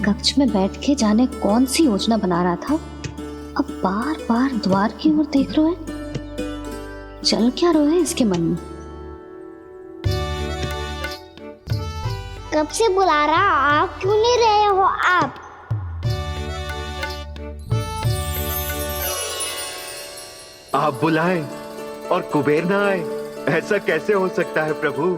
कक्ष में बैठ के जाने कौन सी योजना बना रहा था, अब बार बार द्वार की ओर देख रहे हैं। चल क्या रहे हैं इसके मन में? कब से बुला रहा, आप क्यों नहीं रहे हो? आप बुलाएं और कुबेर ना आए, ऐसा कैसे हो सकता है प्रभु?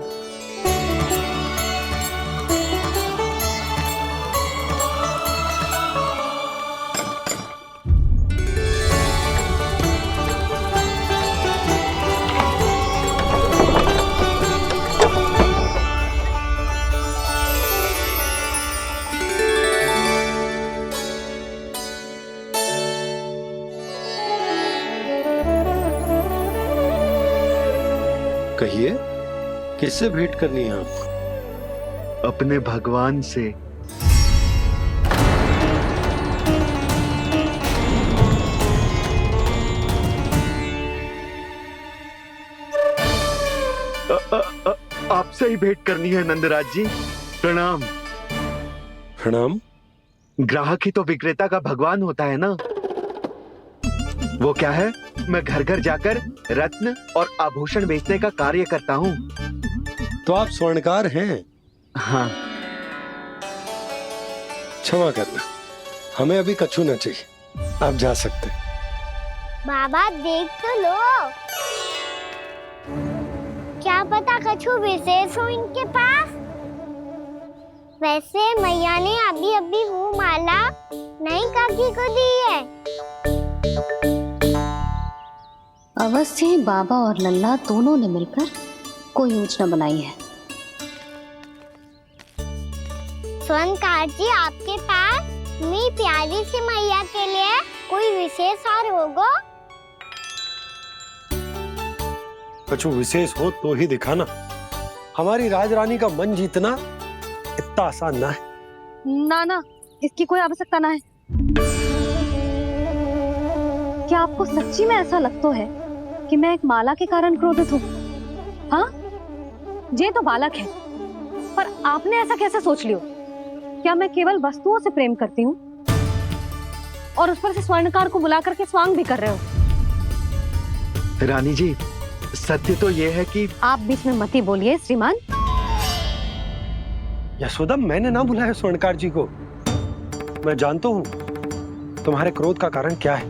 कहिए, किससे भेंट करनी है आपको? अपने भगवान से। आपसे ही भेंट करनी है नंदराज जी। प्रणाम। प्रणाम। ग्राहक ही तो विक्रेता का भगवान होता है ना। वो क्या है, मैं घर घर जाकर रत्न और आभूषण बेचने का कार्य करता हूँ। तो आप स्वर्णकार हैं? हाँ। क्षमा करना, हमें अभी कछु न चाहिए, आप जा सकते। बाबा देख तो लो, क्या पता कछु विशेष हो इनके पास। वैसे मैया ने अभी अभी वो माला नई काकी को दी है। अवश्य ही बाबा और लल्ला दोनों ने मिलकर कोई योजना बनाई है। स्वर्णकार जी, आपके पास मेरी प्यारी सी मैया के लिए कोई विशेष हार होगा? कछु विशेष हो तो ही दिखाना। हमारी राजरानी का मन जीतना इतना आसान ना है। ना ना, इसकी कोई आवश्यकता ना है। क्या आपको सच्ची में ऐसा लगता है कि मैं एक माला के कारण क्रोधित हूँ? हाँ, ये तो बालक है, पर आपने ऐसा कैसे सोच लियो? क्या मैं केवल वस्तुओं से प्रेम करती हूँ और उस पर से स्वर्णकार को बुला करके स्वांग भी कर रहे हो? रानी जी, सत्य तो ये है कि आप बीच में मत ही बोलिए श्रीमान। यशोदा, मैंने ना बुलाया स्वर्णकार जी को। मैं जानता हूँ तुम्हारे क्रोध का कारण क्या है।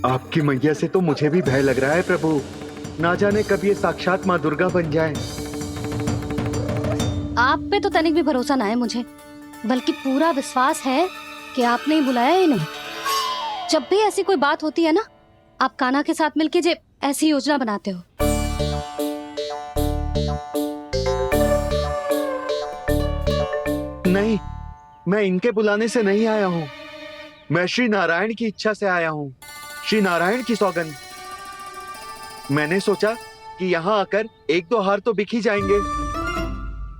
आपकी मैया से तो मुझे भी भय लग रहा है प्रभु। ना जाने कब ये साक्षात माँ दुर्गा बन जाए। आप पे तो तनिक भी भरोसा ना है मुझे, बल्कि पूरा विश्वास है कि आपने ही बुलाया ही नहीं। जब भी ऐसी कोई बात होती है ना, आप कान्हा के साथ मिलके जे ऐसी योजना बनाते हो। नहीं, मैं इनके बुलाने से नहीं आया हूँ। मैं श्री नारायण की इच्छा से आया हूँ, श्री नारायण की सौगंध। मैंने सोचा कि यहाँ आकर एक दो हार तो बिक ही जाएंगे।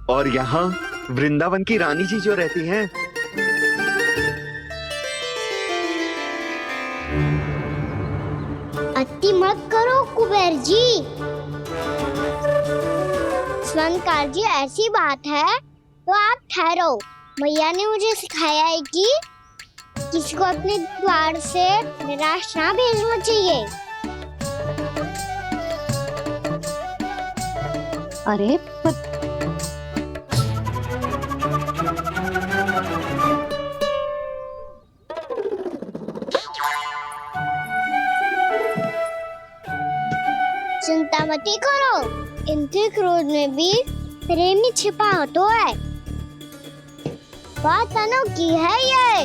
और यहाँ वृंदावन की रानी जी जो रहती हैं, अति मत करो कुबेर जी। स्वर्णकार जी, ऐसी बात है तो आप ठहरो। मैया ने मुझे सिखाया है कि किसी को अपने द्वार से निराश ना भेजना चाहिए। अरे पर चिंता मत करो, इनके क्रोध में भी प्रेम ही छिपा होता है। बात अनोखी है ये,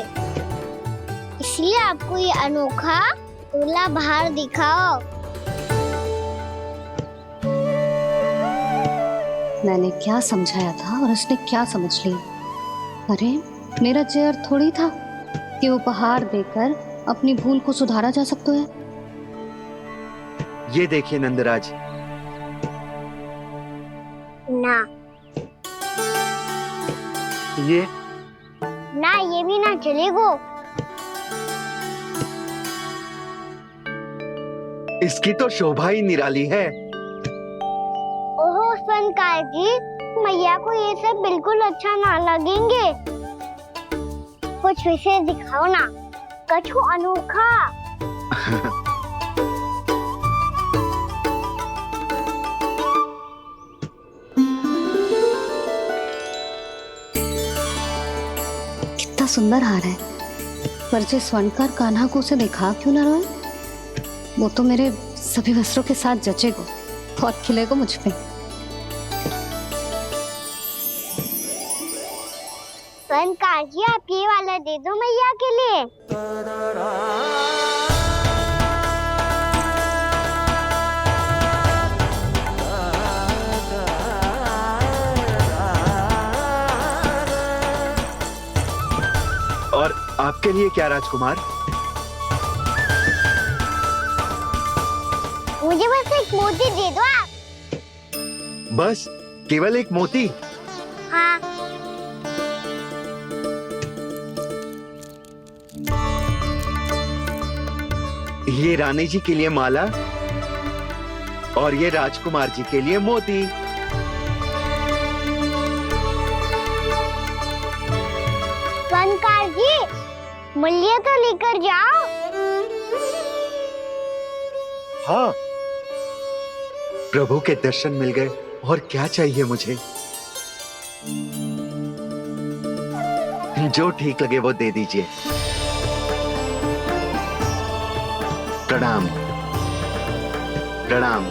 इसलिए आपको ये अनोखा दूल्हा बाहर दिखाओ। मैंने क्या समझाया था और उसने क्या समझ लिया? अरे मेरा चेयर थोड़ी था कि उपहार देकर अपनी भूल को सुधारा जा सकता है। ये देखिए नंदराज। ना ये ना, ये भी ना चलेगो। इसकी तो शोभा ही निराली है। ओहो स्वर्णकार जी, मैया को ये सब बिल्कुल अच्छा ना लगेंगे। कुछ विशेष दिखाओ ना, कछु अनोखा। कितना सुंदर हार है, पर जो स्वर्णकार कान्हा को उसे दिखा क्यों ना रोए? वो तो मेरे सभी वस्त्रों के साथ जचेगा और खिलेगा मुझ पे। स्वर्णकार जी, आप ये वाला दे दो मैया के लिए। और आपके लिए क्या राजकुमार? मुझे बस एक मोती दे दो आप। बस केवल एक मोती? हाँ। ये रानी जी के लिए माला और ये राजकुमार जी के लिए मोती। स्वर्णकार जी, मूल्य तो लेकर जाओ। हाँ, प्रभु के दर्शन मिल गए, और क्या चाहिए मुझे? जो ठीक लगे वो दे दीजिए। प्रणाम प्रणाम।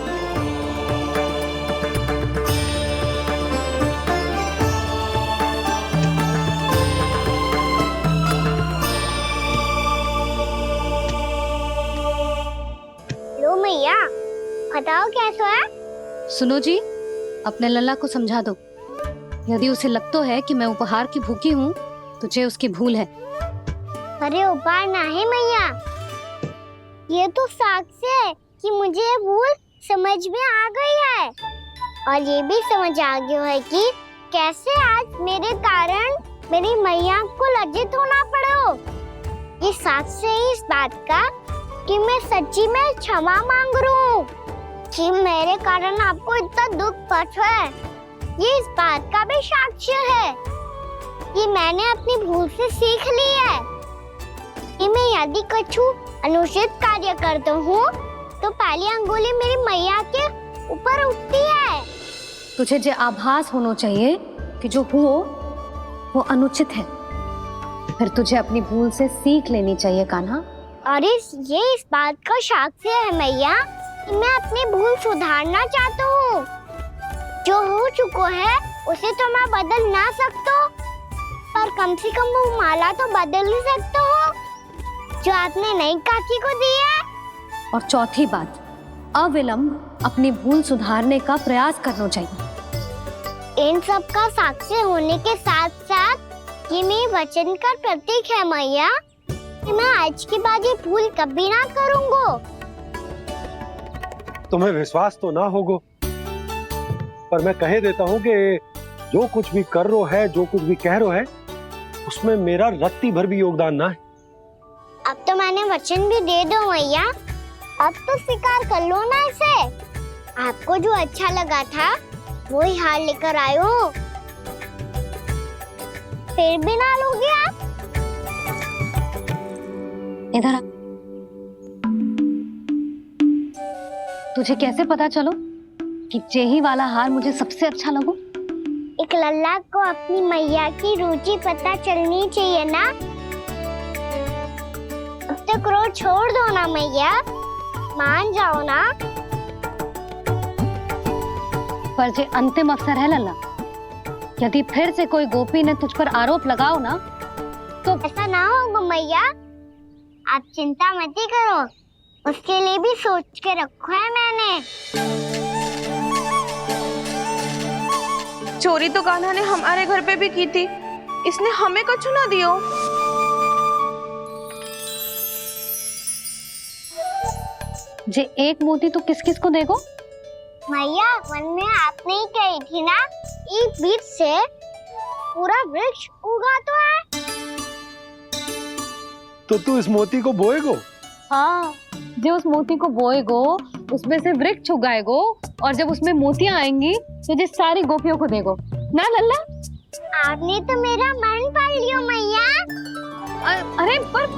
लो मैया, बताओ कैसा है? सुनो जी, अपने लल्ला को समझा दो। यदि उसे लगता है कि मैं उपहार की भूखी हूँ, तो ये उसकी भूल है। अरे उपहार ना है मैया, ये तो साक्ष्य है कि मुझे ये भूल समझ में आ गई है, और ये भी समझ आ गया है कि कैसे आज मेरे कारण मेरी मैया को लज्जित होना पड़ो। ये साक्ष्य है इस बात का कि मैं सच्ची में क्षमा मांग रहा हूँ कि मेरे कारण आपको इतना दुख पहुंचा है। ये इस बात का भी साक्ष्य है कि मैंने अपनी भूल से सीख ली है कि मैं यदि कछु अनुचित कार्य करता हूँ तो पहली अंगुली मेरी मैया के ऊपर उठती है। तुझे जो आभास होना चाहिए कि जो हुआ वो अनुचित है, फिर तुझे अपनी भूल से सीख लेनी चाहिए कान्हा। और ये इस बात का साक्ष्य है मैया कि मैं अपनी भूल सुधारना चाहता हूँ। जो हो चुका है उसे तो मैं बदल ना सकता, पर कम से कम वो माला तो बदल ही सकता हूँ जो आपने नई काकी को दी है। और चौथी बात, अविलंब अपनी भूल सुधारने का प्रयास करना चाहिए। इन सब का साक्षी होने के साथ साथ ये मेरे वचन का प्रतीक है मैया कि मैं आज के बाद ये भूल कभी ना करूँगा। तुम्हें विश्वास तो ना होगो, पर मैं कह देता हूँ कि जो कुछ भी कर रो है, जो कुछ भी कह रो है, उसमें मेरा रत्ती भर भी योगदान ना है। अब तो मैंने वचन भी दे दो मैया, अब तो स्वीकार कर लो ना इसे। आपको जो अच्छा लगा था वो ही हार लेकर आयो, फिर भी ना लोगे आप? इधर आ। तुझे कैसे पता चलो कि यही वाला हार मुझे सबसे अच्छा लगो? एक लल्ला को अपनी मैया की रुचि पता चलनी चाहिए ना। अब तो क्रोध छोड़ दो ना मैया, मान जाओ ना। पर जे अंतिम अवसर है लल्ला, यदि फिर से कोई गोपी ने तुझ पर आरोप लगाओ ना तो ऐसा ना होगा मैया, आप चिंता मत ही करो, उसके लिए भी सोच के रखा है मैंने। चोरी तो कान्हा ने हमारे घर पे भी की थी, इसने हमें कछु ना दियो। जे एक मोती तो किस किस को देगो? मैया, मन में आपने ही कही थी ना, एक बीज से पूरा वृक्ष उगा तो है। तो तू इस मोती को बोएगो? हाँ, जो उस मोती को बोएगो उसमें से वृक्ष उगाएगो, और जब उसमें मोतियां आएंगी तो जो सारी गोपियों को देगो। ना लल्ला। आपने तो मेरा मन पढ़ लियो मैया। अरे पर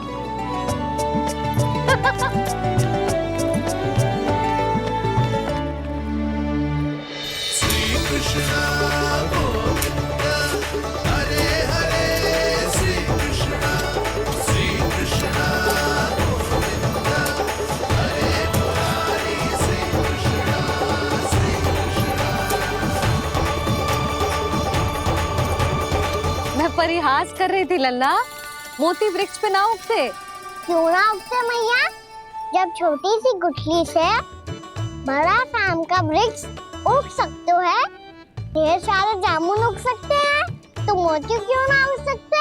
मैं परिहास कर रही थी लल्ला, मोती वृक्ष पे ना उगते। क्यों ना उगते मैया? जब छोटी सी गुठली से बड़ा आम का वृक्ष उग सकते है, ढेर सारे जामुन उग सकते हैं, तो मोती क्यों ना उग सकते?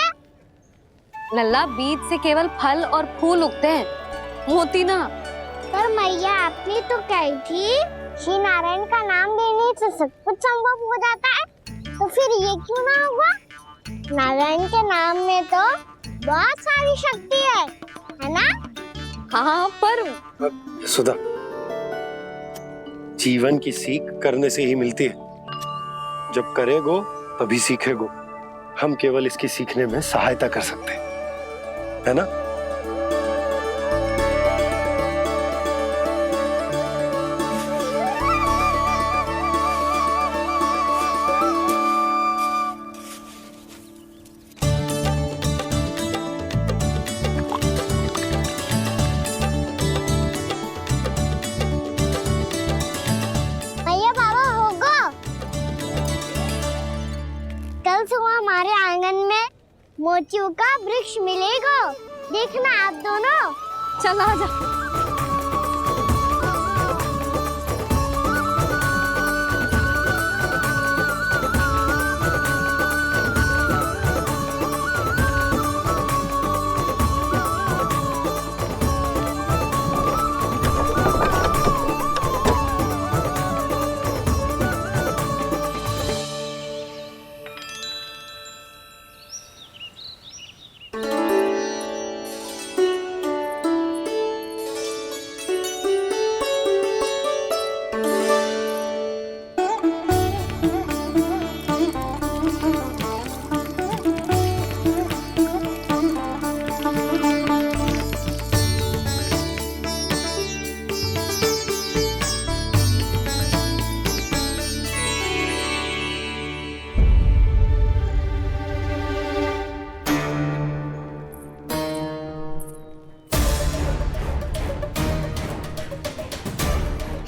लल्ला, बीज से केवल फल और फूल उगते हैं, मोती ना। पर मैया आपने तो कही थी श्री नारायण का नाम लेने से सब कुछ संभव हो जाता है, तो फिर ये क्यों ना हुआ? नारायण के नाम में तो बहुत सारी शक्ति है ना? हाँ पर सुधा, जीवन की सीख करने से ही मिलती है। जब करेगो तभी सीखेगो। हम केवल इसकी सीखने में सहायता कर सकते हैं, है ना? भैया बाबा होगो, कल सुबह हमारे आंगन में मोतियों का वृक्ष मिलेगा। देखना आप दोनों। चल आ जा।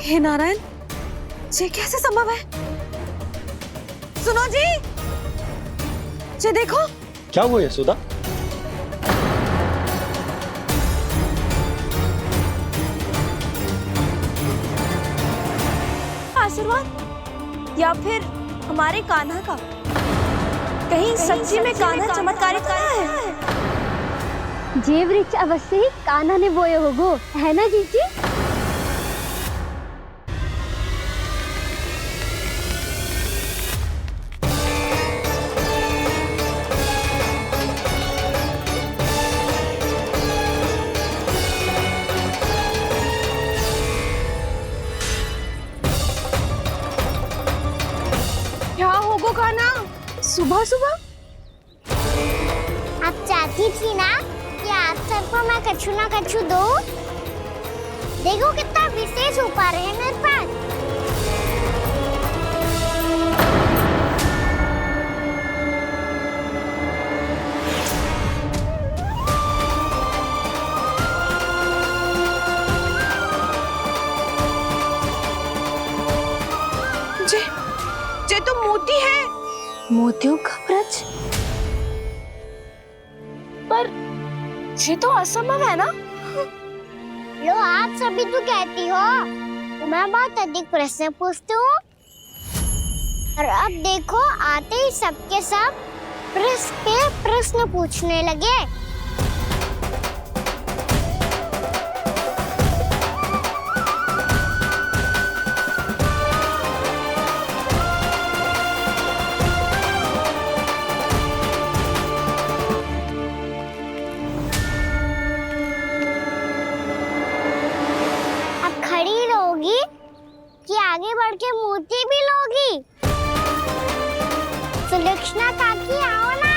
हे नारायण, ये कैसे संभव है? सुनो जी, ये देखो। क्या हुआ यशोदा? आशीर्वाद या फिर हमारे कान्हा का? कहीं सच्ची में कान्हा चमत्कारिक है? जे वृक्ष अवश्य ही कान्हा ने बोए होगो, है ना जीजी? क्या होगो कान्हा सुबह सुबह? आप चाहती थी ना कि आज सबको मैं कछु ना कछु दूं? देखो कितना विशेष उपहार है मेरे पास। ये तो मोती है। मोतियों का वृक्ष? पर ये तो असंभव है ना? लो आप सभी तो कहती हो, तो मैं बहुत अधिक प्रश्न पूछती हूँ, और अब देखो आते ही सबके सब प्रश्न पे प्रश्न पूछने लगे। कि आगे बढ़ के मोती भी लोगी? सुलक्षणा काकी आओ ना।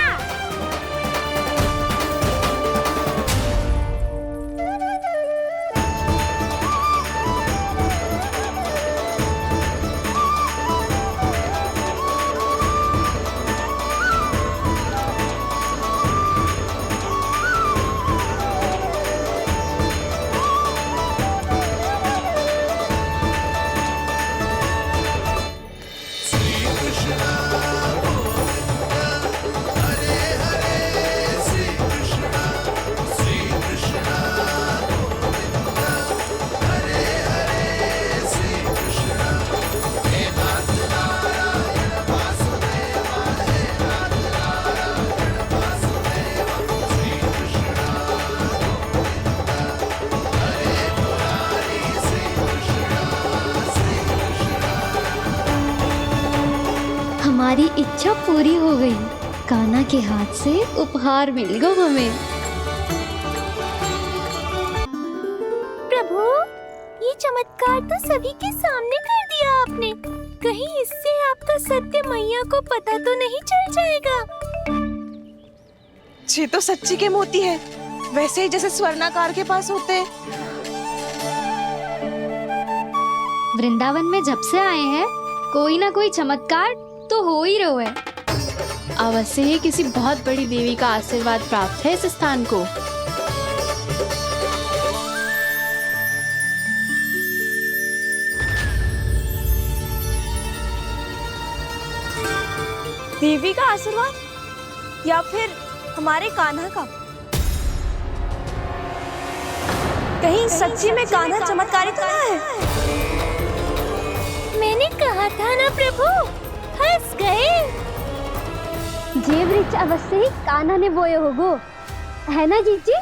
हमारी इच्छा पूरी हो गई। कान्हा के हाथ से उपहार मिल गया हमें। प्रभु, ये चमत्कार तो सभी के सामने कर दिया आपने। कहीं इससे आपका सत्य मैया को पता तो नहीं चल जाएगा? ये तो सच्ची के मोती है, वैसे ही जैसे स्वर्णाकार के पास होते हैं। वृंदावन में जब से आए हैं कोई ना कोई चमत्कार तो हो ही रहा है। अवश्य ही किसी बहुत बड़ी देवी का आशीर्वाद प्राप्त है इस स्थान को। देवी का आशीर्वाद या फिर हमारे कान्हा का? कहीं सच्ची में कान्हा चमत्कारी तो ना है? मैंने कहा था ना प्रभु, हंस गए। ये वृक्ष अवश्य ही कान्हा ने बोए होगो, है ना जीजी?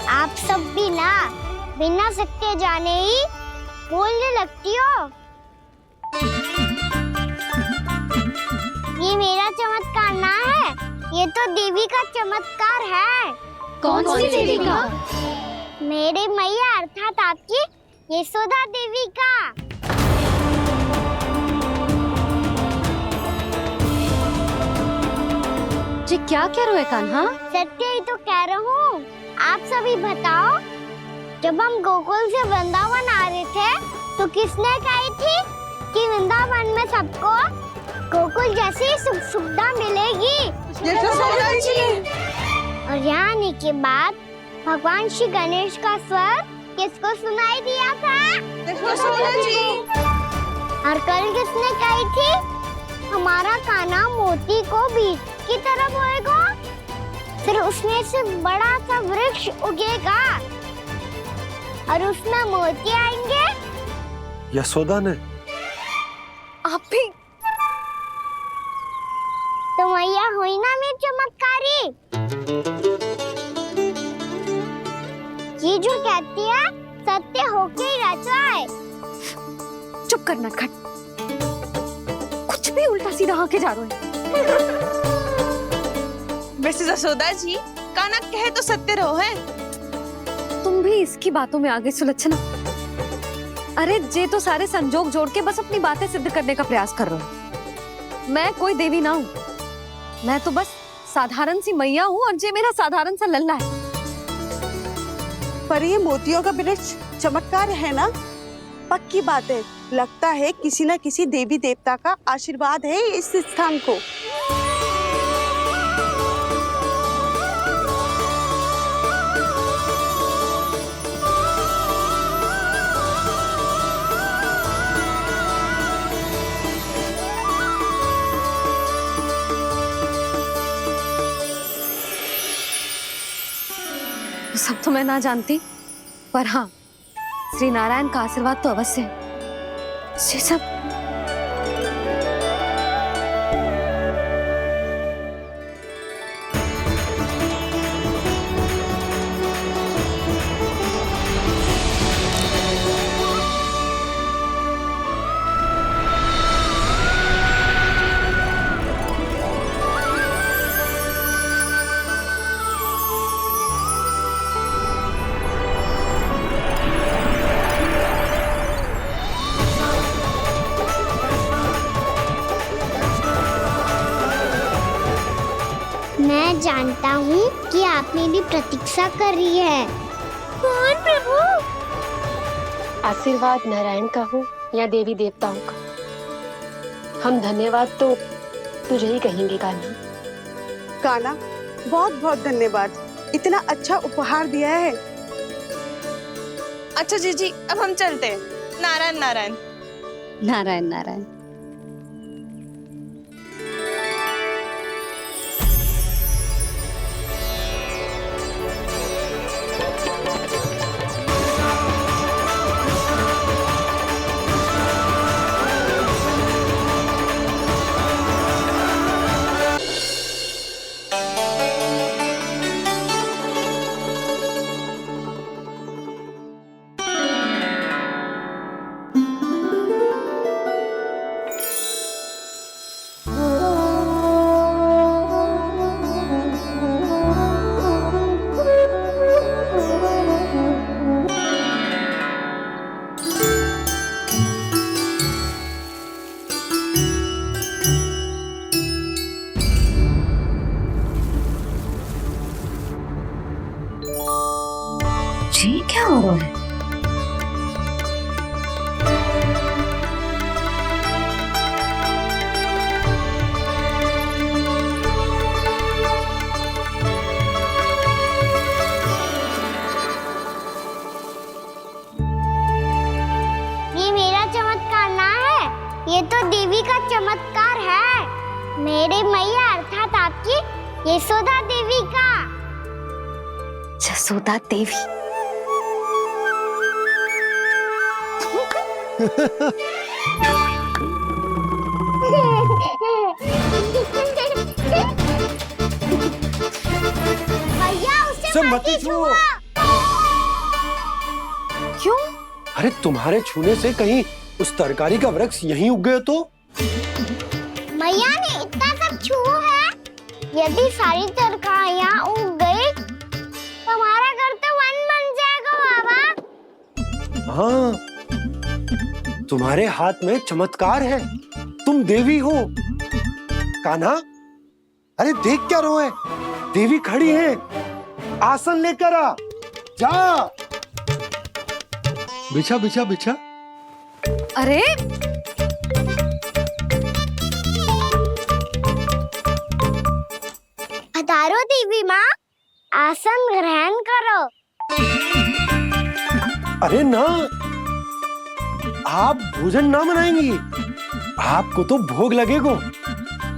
आप सब भी ना बिना सत्य जाने ही बोलने लगती हो। ये मेरा चमत्कार ना है, ये तो देवी का चमत्कार है। कौन सी देवी का? मेरे मैया अर्थात आपकी यशोदा देवी का। जी क्या कह रहे हो कान्हा? सत्य ही तो कह रहा हूँ। आप सभी बताओ, जब हम गोकुल से वृंदावन आ रहे थे तो किसने कही थी कि वृंदावन में सबको गोकुल जैसी सुख सुविधा मिलेगी? यशोदा जी। और यहाँ आने के बाद भगवान श्री गणेश का स्वर किसको सुनाई दिया था? यशोदा जी। और कल किसने कही थी हमारा कान्हा मोती को बीज की तरह बोएगा, फिर उसमें से बड़ा सा वृक्ष उगेगा और उसमें मोती आएंगे? यशोदा ने। आप भी तो मैया हुई ना मेरी चमत्कारी। ये जो कहती है सत्य होके ही रहता है। चुप करना खट, कुछ भी उल्टा सीधा आके जा रहे हैं। वैसे यशोदा जी, कान्हा कहे तो सत्य रहो है। तुम भी इसकी बातों में आगे सुलक्षणा। अरे जे तो सारे संजोग जोड़ के बस अपनी बातें सिद्ध करने का प्रयास कर रहे हो। मैं कोई देवी ना हूँ, मैं तो बस साधारण सी मैया हूँ और जे मेरा साधारण सा लल्ला है। पर ये मोतियों का वृक्ष चमत्कार है ना? पक्की बात है, लगता है किसी न किसी देवी देवता का आशीर्वाद है इस स्थान को। सब तो मैं ना जानती, पर हाँ, श्री नारायण का आशीर्वाद तो अवश्य है। ये सब जानता हूँ कि आप मेरी प्रतीक्षा कर रही है। कौन प्रभु? आशीर्वाद नारायण का हो या देवी देवताओं का, हम धन्यवाद तो तुझे ही कहेंगे कान्हा। कान्हा, बहुत बहुत धन्यवाद, इतना अच्छा उपहार दिया है। अच्छा जीजी, अब हम चलते हैं। नारायण नारायण। नारायण नारायण। जी क्या हो रहा है? ये मेरा चमत्कार ना है, ये तो देवी का चमत्कार है। मेरे मैया अर्थात आपकी यशोदा देवी का। जसोदा देवी। भैया उसे सब मत मत छुओ। क्यों? अरे तुम्हारे छूने से कहीं उस तरकारी का वृक्ष यहीं उग गए तो? मैया ने इतना सब छुआ है, यदि सारी तरकारियां उग गई तो हमारा घर तो वन बन जाएगा बाबा। हाँ, तुम्हारे हाथ में चमत्कार है, तुम देवी हो। कान्हा, अरे देख क्या रोए, देवी खड़ी है, आसन लेकर आ, जा। बिछा बिछा बिछा। अरे पधारो देवी माँ, आसन ग्रहण करो। अरे ना, आप भोजन ना बनाएंगी, आपको तो भोग लगेगा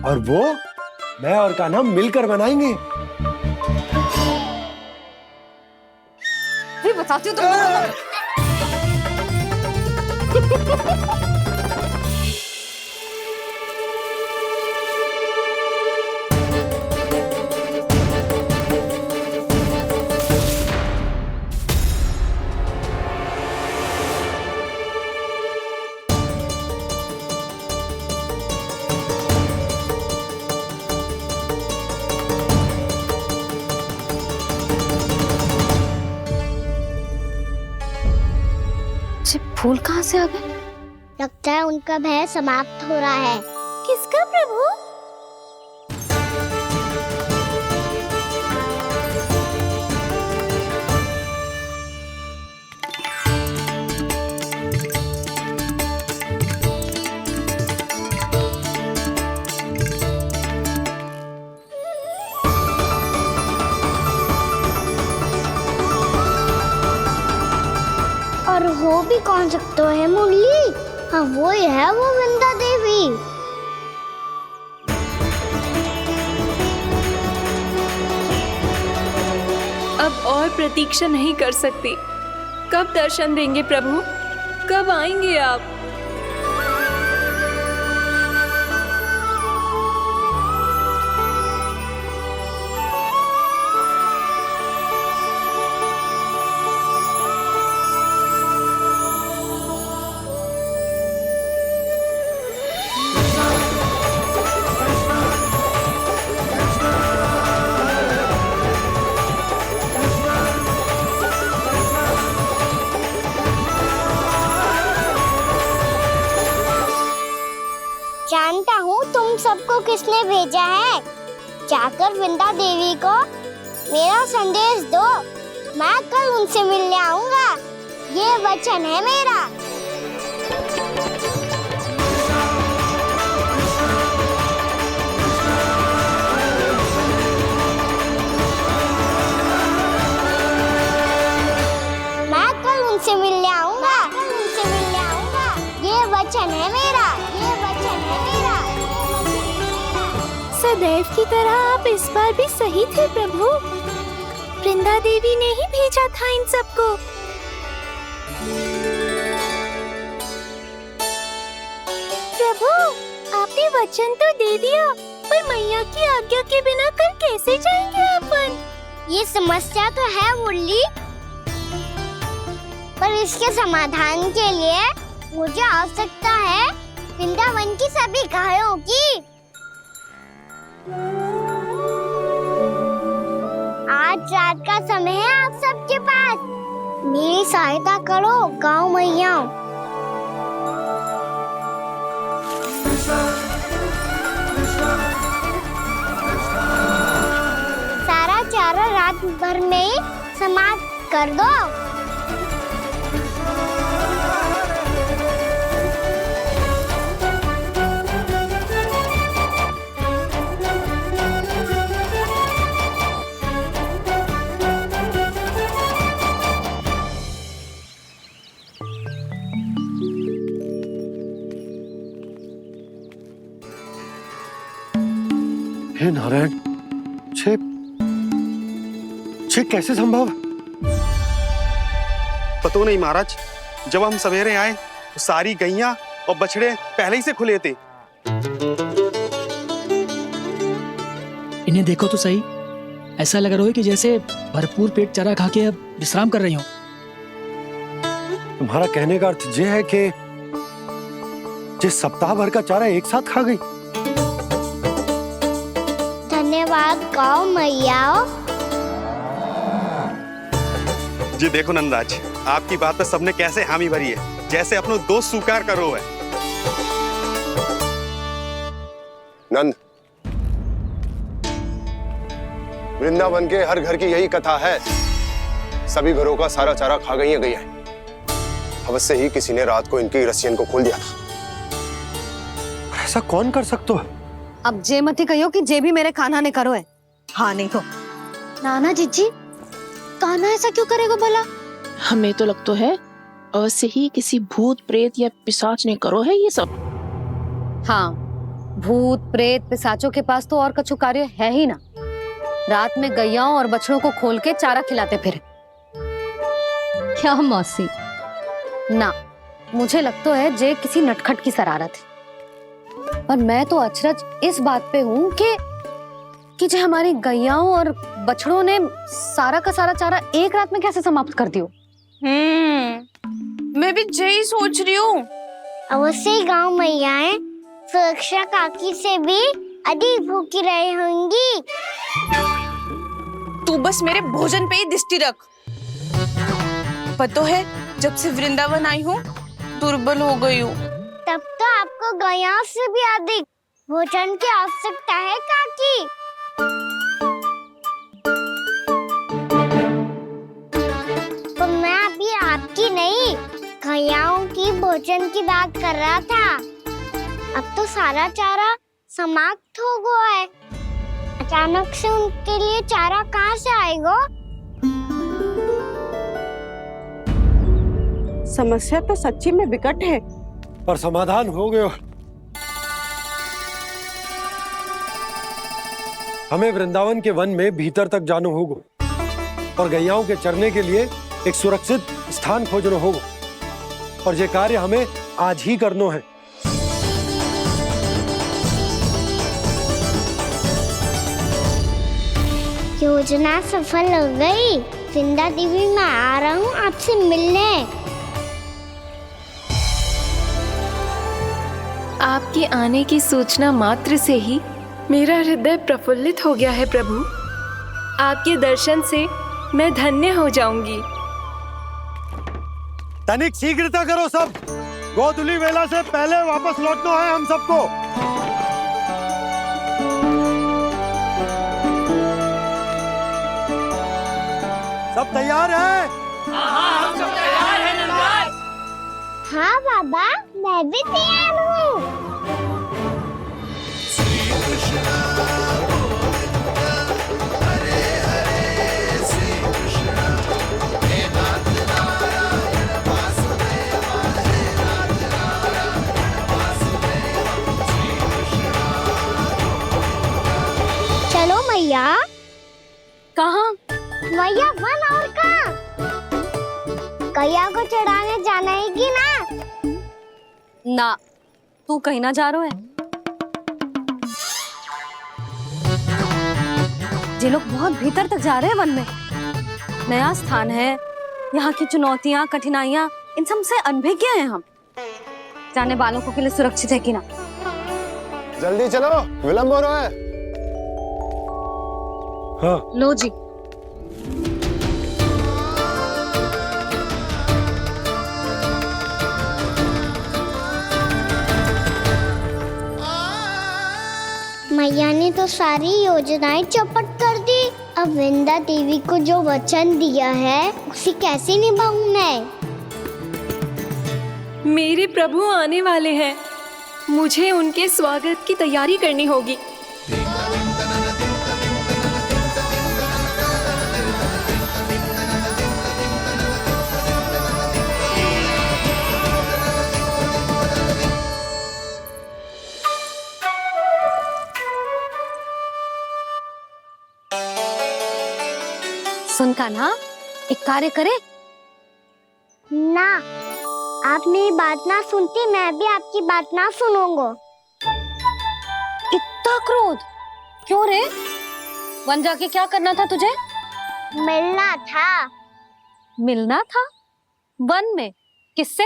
और वो मैं और कान्हा मिलकर बनाएंगे। फिर बताती हूँ तुमको। फूल कहाँ से आ गए? लगता है उनका भय समाप्त हो रहा है। किसका प्रभु? और वो भी कौन सकता है मुरली? हाँ वो ही है, वो वृंदा देवी। अब और प्रतीक्षा नहीं कर सकती। कब दर्शन देंगे प्रभु? कब आएंगे आप? जानता हूँ तुम सबको किसने भेजा है। जाकर वृंदा देवी को मेरा संदेश दो। मैं कल उनसे मिलने आऊंगा, ये वचन है मेरा। मैं कल उनसे मिलने आऊंगा, ये वचन है मेरा, ये वचन है मेरा। सदैव की तरह आप इस बार भी सही थे प्रभु। वृंदा देवी ने ही भेजा था इन सबको। प्रभु, आपने वचन तो दे दिया, पर मैया की आज्ञा के बिना कल कैसे जाएंगे अपन? ये समस्या तो है मुरली, पर इसके समाधान के लिए मुझे आवश्यकता है वृंदावन की सभी गायों की। आज रात का समय है आप सबके पास, मेरी सहायता करो गाँव मैया। सारा चारा रात भर में ही समाप्त कर दो। हे नारायण, छे कैसे संभव? पता नहीं महाराज, जब हम सवेरे आए तो सारी गैया और बछड़े पहले ही से खुले थे। इन्हें देखो तो सही, ऐसा लग रहा है कि जैसे भरपूर पेट चारा खा के अब विश्राम कर रही हो। तुम्हारा कहने का अर्थ यह है कि जिस सप्ताह भर का चारा एक साथ खा गई। धन्यवाद गाँव मैया। जी देखो नंदराज, आपकी बात पे सबने कैसे हामी भरी है, जैसे अपनो दोस्त स्वीकार करो है। नंद, वृंदावन के हर घर की यही कथा है, सभी घरों का सारा चारा खा गई है। अवश्य ही किसी ने रात को इनकी रस्सियन को खोल दिया था। ऐसा कौन कर सकता है? अब जे मती कहियो कि जे भी मेरे कान्हा ने करो है। हाँ नहीं तो नाना जीजी, कान्हा ऐसा क्यों करेगा भला? हमें तो लगता है अवश्य ही किसी भूत प्रेत या पिशाच ने करो है ये सब। हाँ, भूत प्रेत पिशाचों के पास तो और कछु कार्य है ही ना। रात में गैयाओं और बछड़ों को खोल के चारा खिलाते फिर। क्या मौसी? ना, मुझे लगता है जे किसी नटखट की शरारत है। पर मैं तो अचरज इस बात पे हूँ कि जो हमारी गैयाओं और बछड़ों ने सारा का सारा चारा एक रात में कैसे समाप्त कर दियो। मैं भी यही सोच रही हूँ। अवश्य ही गाँव मैयाएं सुरक्षा काकी से भी अधिक भूखी रही होंगी। तू बस मेरे भोजन पे ही दृष्टि रख। पता है, जब से वृंदावन आई हूँ दुर्बल हो गई हूँ। तब तो आपको गैयाओं से भी अधिक भोजन की आवश्यकता है काकी। तो मैं अभी आपकी नहीं, गैयाओं की भोजन की बात कर रहा था। अब तो सारा चारा समाप्त हो गया है, अचानक से उनके लिए चारा कहाँ से आएगा? समस्या तो सच्ची में विकट है, पर समाधान हो गया। हमें वृंदावन के वन में भीतर तक जाना होगा और गैयाओं के चरने के लिए एक सुरक्षित स्थान खोजना होगा, और ये कार्य हमें आज ही करना है। योजना सफल हो गई। वृंदा देवी, मैं आ रहा हूँ आपसे मिलने। आपके आने की सूचना मात्र से ही मेरा हृदय प्रफुल्लित हो गया है प्रभु। आपके दर्शन से मैं धन्य हो जाऊंगी। तनिक शीघ्रता करो सब, गोधूली वेला से पहले वापस लौटना है हम सबको। सब तैयार है? हाँ बाबा, मैं भी तैयार हूँ। चलो मैया। कहाँ? मैया वन और कहाँ? कैया को चढ़ाने जाना है कि ना? ना, तू कहीं ना जा रहा है। ये लोग बहुत भीतर तक जा रहे हैं वन में। नया स्थान है, यहाँ की चुनौतियाँ, कठिनाइयाँ, इन सब से अनभिज्ञ हैं हम। जाने वालों के लिए सुरक्षित है कि ना? जल्दी चलो, विलंब हो रहा है। हाँ। लो जी। मैया ने तो सारी योजनाएं चौपट कर दी। अब वृंदा देवी को जो वचन दिया है उसे कैसे निभाऊं मैं? मेरे प्रभु आने वाले हैं, मुझे उनके स्वागत की तैयारी करनी होगी। सुन कान्हा, एक कार्य करे? ना, आप मेरी बात ना सुनती, मैं भी आपकी बात ना सुनूंगा। इतना क्रोध क्यों रे? वन जाके क्या करना था तुझे? मिलना था। मिलना था? वन में? किससे?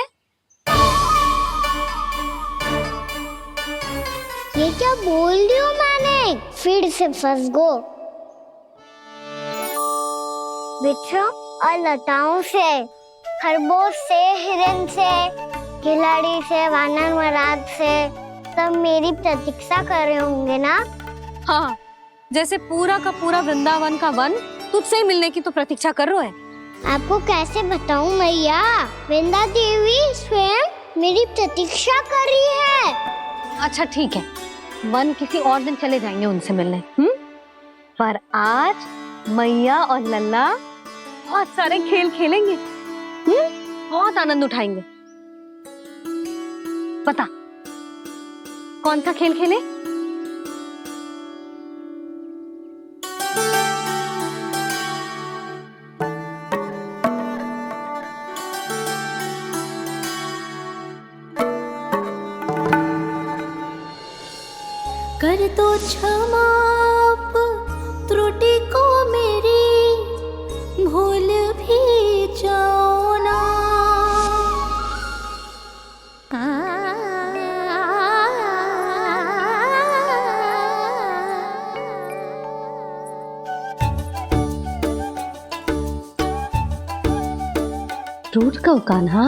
ये क्या बोल रही हूँ मैंने? फिर से फंस गो। वृक्षों और लताओं से, खरगोश से, हिरन से, खिलाड़ी से, वानर महाराज से, सब मेरी प्रतीक्षा कर रहे होंगे ना? हाँ, जैसे पूरा का पूरा वृंदावन का वन तुझसे ही मिलने की तो प्रतीक्षा कर रहा है। आपको कैसे बताऊं मैया? वृंदा देवी स्वयं मेरी प्रतीक्षा कर रही है। अच्छा ठीक है, वन किसी और दिन चले जाएंगे उनसे मिलने। पर आज मैया और लल्ला बहुत सारे खेल खेलेंगे। बहुत आनंद उठाएंगे। पता कौन सा खेल खेले? कर दो क्षमा त्रुटि को मेरी, भूल भी जाओ ना। रूठ को कान्हा।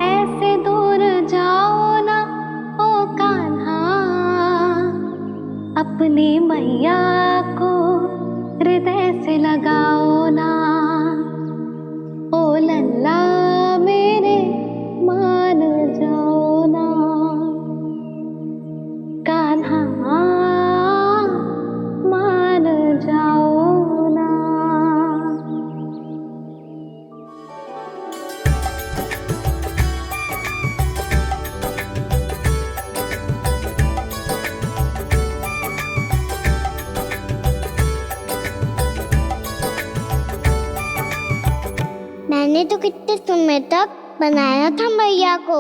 ऐसे दूर जाओ ना ओ कान्हा, अपनी मैया को हृदय से लगाओ ना। ओ लल्ला मेरे मान जाओ ना, कान्हा मान जाओ ना। मैंने तो कितने समय तक बनाया था मैया को,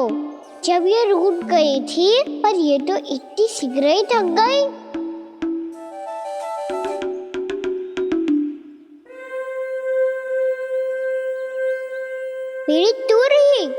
जब ये रूठ गई थी, पर ये तो इतनी शीघ्र ही थक गई। मेरी दूर ही।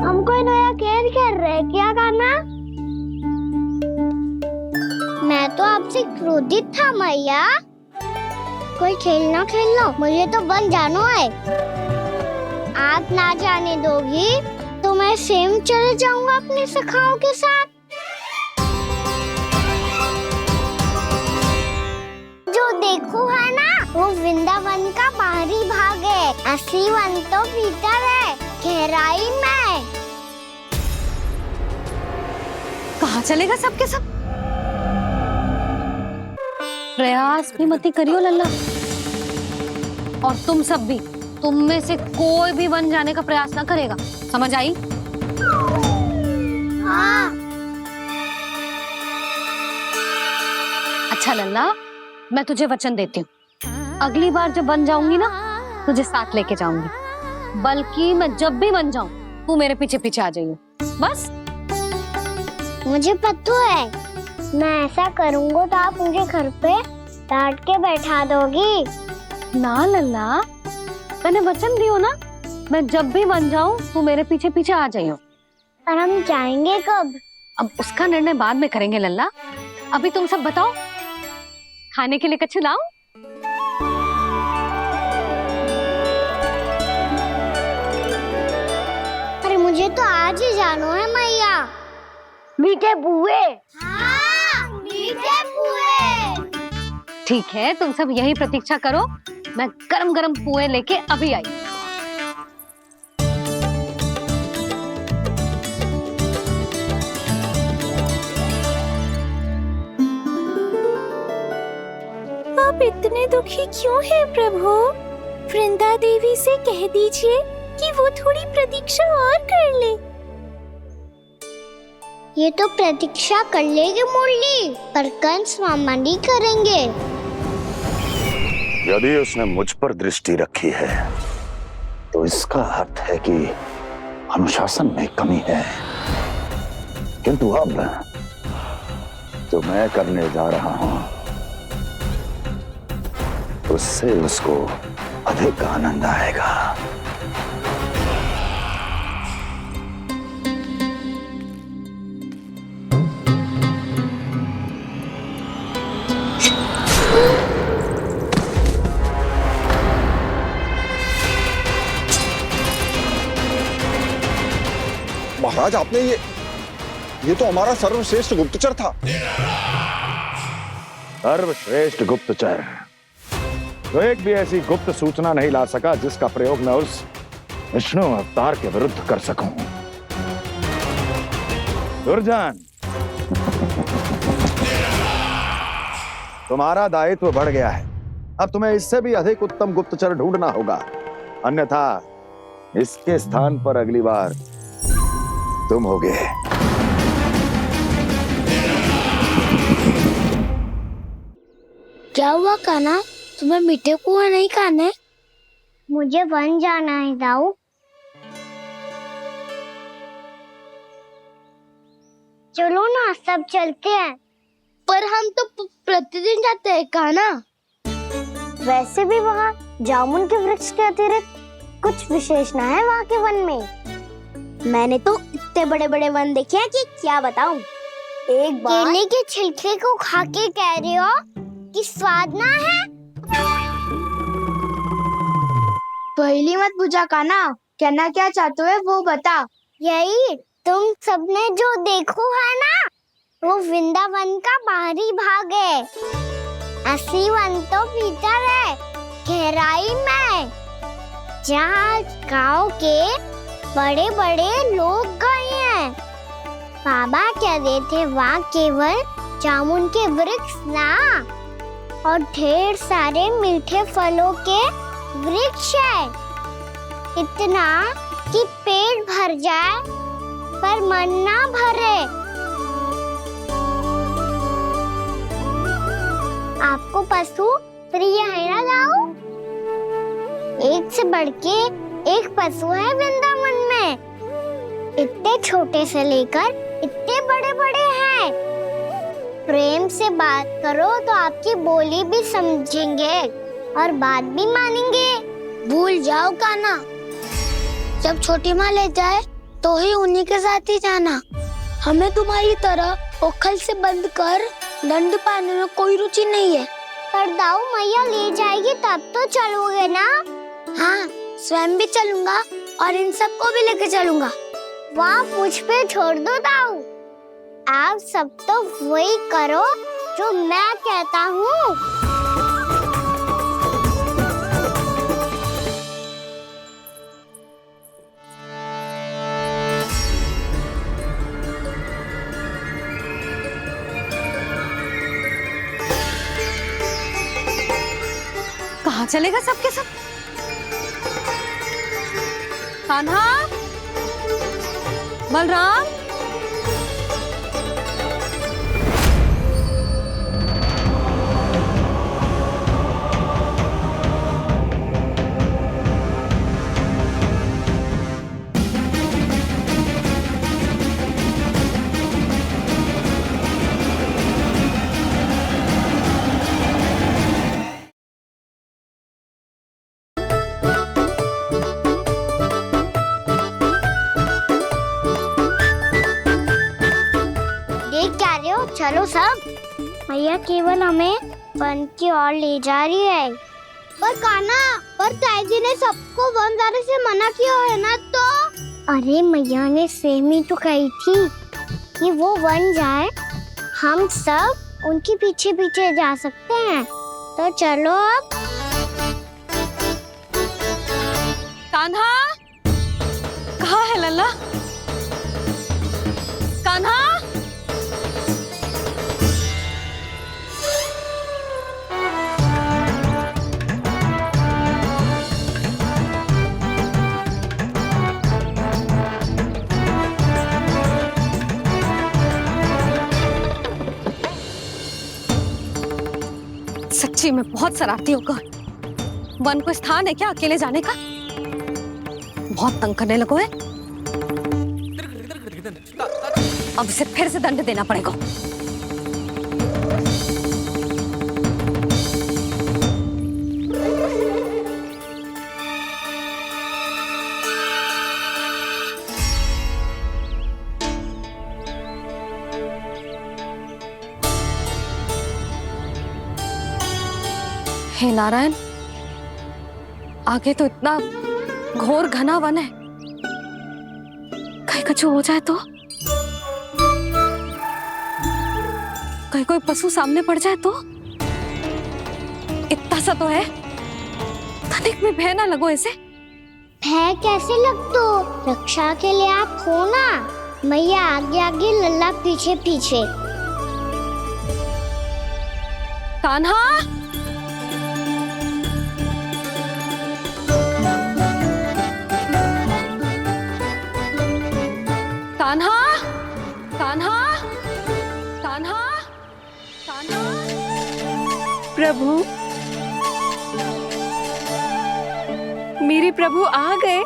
हमको नया खेल खेल रहे क्या करना? मैं तो आपसे क्रोधित था मैया। कोई खेलना खेल लो, मुझे तो बन जाना है। आप ना जाने दोगी तो मैं स्वयं चले जाऊंगा अपने सखाओं के साथ। जो देखो है ना, वो वृंदावन का बाहरी भाग है। असली वन तो भीतर है, गहराई में। कहाँ चलेगा सबके सब? प्रयास भी मत करियो लल्ला। और तुम सब भी, तुम में से कोई भी वन जाने का प्रयास ना करेगा, समझ आई? हाँ। अच्छा लल्ला, मैं तुझे वचन देती हूँ, अगली बार जब बन जाऊंगी ना, तुझे साथ लेके जाऊंगी। बल्कि मैं जब भी बन जाऊं, तू मेरे पीछे पीछे आ जाइयो, बस। मुझे पता है, मैं ऐसा करूंगा तो आप मुझे घर पे डांट के बैठा दोगी। ना लल्ला, मैंने वचन दियो ना, मैं जब भी बन जाऊं, तू मेरे पीछे पीछे आ जाइयो। पर हम जाएंगे कब? अब उसका निर्णय बाद में करेंगे लल्ला। अभी तुम सब बताओ, खाने के लिए कुछ लाऊं? अरे मुझे तो आज ही जाना है मैया। मीठे पुए। हाँ, मीठे पुए। ठीक है, तुम सब यही प्रतीक्षा करो, मैं गरम गरम पुए लेके अभी आई। आप इतने दुखी क्यों हैं प्रभु? वृंदा देवी से कह दीजिए कि वो थोड़ी प्रतीक्षा और कर ले। ये तो प्रतीक्षा कर लेगी मुरली, पर कंस मामा नहीं करेंगे। यदि उसने मुझ पर दृष्टि रखी है, तो इसका अर्थ है कि अनुशासन में कमी है। किंतु अब जो मैं करने जा रहा हूं, उससे उसको अधिक आनंद आएगा। महाराज, आपने ये तो हमारा सर्वश्रेष्ठ गुप्तचर था। सर्वश्रेष्ठ गुप्तचर तो एक भी ऐसी गुप्त सूचना नहीं ला सका जिसका प्रयोग मैं उस विष्णु अवतार के विरुद्ध कर सकूं। दुर्जन, तुम्हारा दायित्व बढ़ गया है। अब तुम्हें इससे भी अधिक उत्तम गुप्तचर ढूंढना होगा, अन्यथा इसके स्थान पर अगली बार तुम होगे। क्या हुआ कान्हा, तुम्हें मीठे पुआ नहीं खाने? मुझे वन जाना है दाऊ। चलो ना, सब चलते हैं। पर हम तो प्रतिदिन जाते हैं कान्हा। वैसे भी वहाँ जामुन के वृक्ष के अतिरिक्त कुछ विशेष ना है वहाँ के वन में। मैंने तो इतने बड़े बड़े वन देखे हैं कि क्या बताऊं। एक बार केले के छिलके को खा के कह रहे हो कि स्वाद ना है? पहली मत बुझा कान्हा, कहना क्या चाहते हो वो बता। यही तुम सबने जो देखो है ना, वो वृंदावन का बाहरी भाग है। असली वन तो भीतर है, गहराई में, जहाँ गांव के बड़े बड़े लोग गए हैं। बाबा कह रहे थे वहाँ केवल जामुन के वृक्ष ना, और ढेर सारे मीठे फलों के वृक्ष है। इतना कि पेट भर जाए पर मन ना भरे। आपको पशु प्रिय है ना दाऊ? एक से बढ़ के एक पशु है वृंदावन में। इतने छोटे से लेकर इतने बड़े बड़े हैं। प्रेम से बात करो तो आपकी बोली भी समझेंगे और बात भी मानेंगे। भूल जाओ कान्हा, जब छोटी माँ ले जाए तो ही उन्हीं के साथ ही जाना। हमें तुम्हारी तरह ओखल से बंद कर दंड पाने में कोई रुचि नहीं है। पर दाऊ मैया ले जाएगी तब तो चलोगे ना? हाँ, स्वयं भी चलूंगा और इन सबको भी लेके चलूंगा। वाह, मुझ पे छोड़ दो दाऊ। आप सब तो वही करो जो मैं कहता हूँ। कहाँ चलेगा सबके सब? कान्हा, बलराम, चलो सब। मैया केवल हमें वन की ओर ले जा रही है। पर कान्हा, पर ताईजी ने सबको वन जाने से मना किया है ना तो? अरे मैया ने सेम ही तो कही थी कि वो वन जाए, हम सब उनके पीछे पीछे जा सकते हैं। तो चलो अब। कान्हा, कहाँ है लल्ला? कान्हा, सच्ची में बहुत शरारती होगा। वन को स्थान है क्या अकेले जाने का? बहुत तंग करने लगो है। अब इसे फिर से दंड देना पड़ेगा। हे नारायण, आगे तो इतना घोर घना वन है, कहीं कुछ हो जाए तो? कहीं कोई पशु सामने पड़ जाए तो? इतना सा तो है, तनिक में भय ना लगो इसे। भय कैसे लग तो? रक्षा के लिए आप हो ना। मैया आगे आगे, लल्ला पीछे पीछे। कान्हा, कान्हा, कान्हा, कान्हा, कान्हा। प्रभु, मेरे प्रभु आ गए।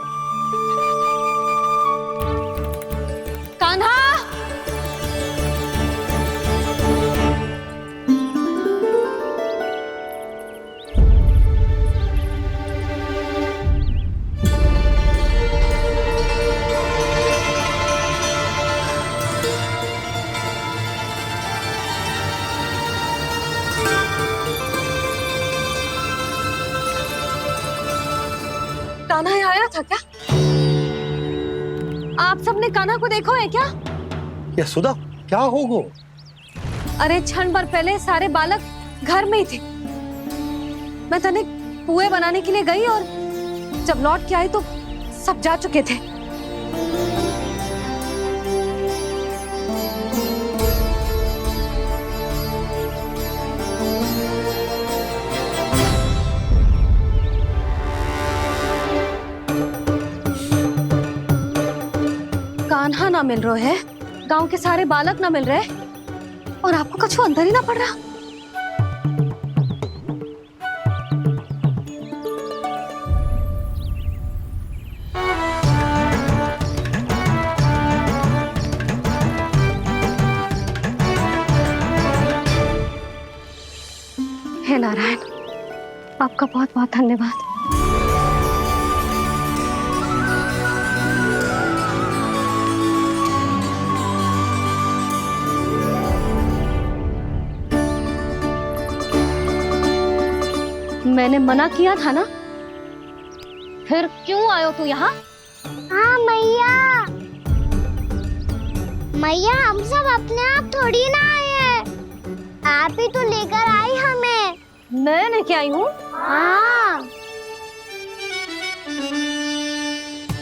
कान्हा, कान्हा यहाँ आया था क्या? आप सबने कान्हा को देखो है क्या? यशोदा, क्या होगा? अरे क्षण भर पहले सारे बालक घर में ही थे। मैं तनिक पुए बनाने के लिए गई और जब लौट के आई तो सब जा चुके थे। कान्हा ना मिल रहा है, गांव के सारे बालक ना मिल रहे, और आपको कुछ अंदर ही ना पड़ रहा। हे नारायण, आपका बहुत बहुत धन्यवाद। मैंने मना किया था ना, फिर क्यों आयो तू यहाँ? हाँ मैया, मैया हम सब अपने आप थोड़ी ना आए हैं, आप ही तो लेकर आई हमें। मैं लेके आई हूँ? हाँ,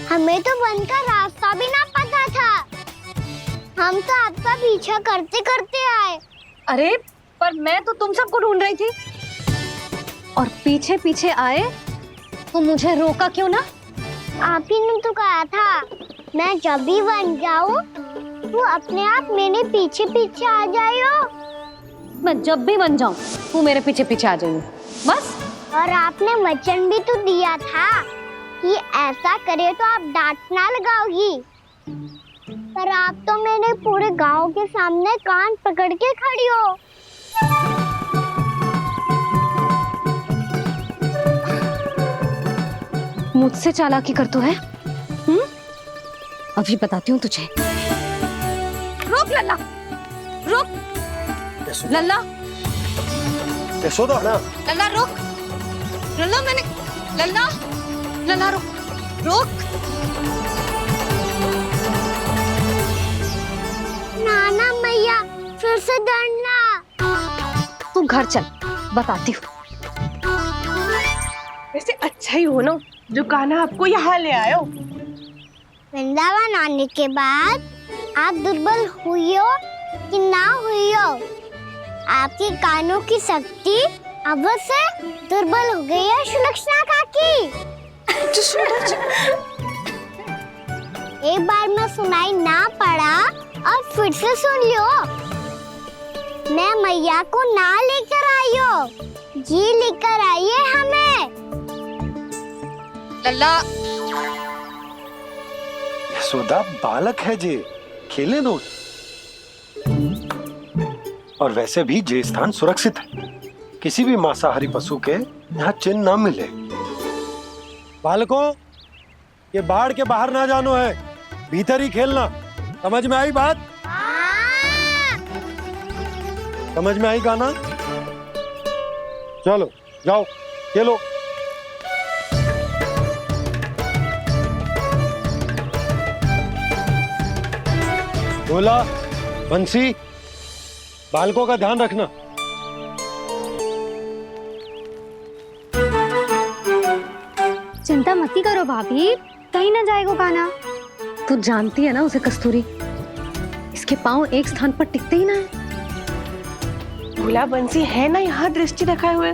हमें तो वन का रास्ता भी ना पता था, हम तो आपका पीछा करते करते आए। अरे पर मैं तो तुम सबको ढूंढ रही थी, और पीछे पीछे आए तो मुझे रोका क्यों ना? आप ही ने तो कहा था मैं जब भी बन जाऊं तू अपने आप मेरे पीछे पीछे आ जाइयो। मैं जब भी बन जाऊं तू मेरे पीछे पीछे आ जाइयो, बस। और आपने वचन भी तो दिया था कि ऐसा करे तो आप डांट ना लगाओगी, पर आप तो मेरे पूरे गांव के सामने कान पकड़ के खड़ी हो। मुझसे चालाकी कर तू है? अभी बताती हूँ तुझे। रुक लल्ला, रुक लल्ला, यशोदा ना, लल्ला रुक, लल्ला मैंने, लल्ला, लल्ला रुक, रुक। नाना मैया फिर से डरना। तू घर चल, बताती हूँ। वैसे अच्छा ही हो ना जो कान्हा आपको यहाँ ले आयो। वृंदावन आने के बाद आप दुर्बल हुई हो कि ना हुई हो, आपके कानों की शक्ति अब से दुर्बल हो गई है सुलक्षणा काकी। एक बार में सुनाई ना पड़ा और फिर से सुन लियो। मैं मैया को ना लेकर आई हो, जी लेकर आई है हमें। लल्ला, यशोदा बालक है जे, खेले दो। और वैसे भी जे स्थान सुरक्षित है, किसी भी मांसाहारी पशु के यहाँ चिन्ह ना मिले। बालकों, ये बाढ़ के बाहर ना जानो है, भीतर ही खेलना। समझ में आई बात? समझ में आई गाना? चलो जाओ खेलो। बोला बंसी, बालकों का ध्यान रखना। चिंता मत करो भाभी, कहीं ना जाएगा कान्हा। तू जानती है ना उसे कस्तूरी, इसके पांव एक स्थान पर टिकते ही ना है। भोला बंसी है ना यहाँ दृष्टि रखाए हुए,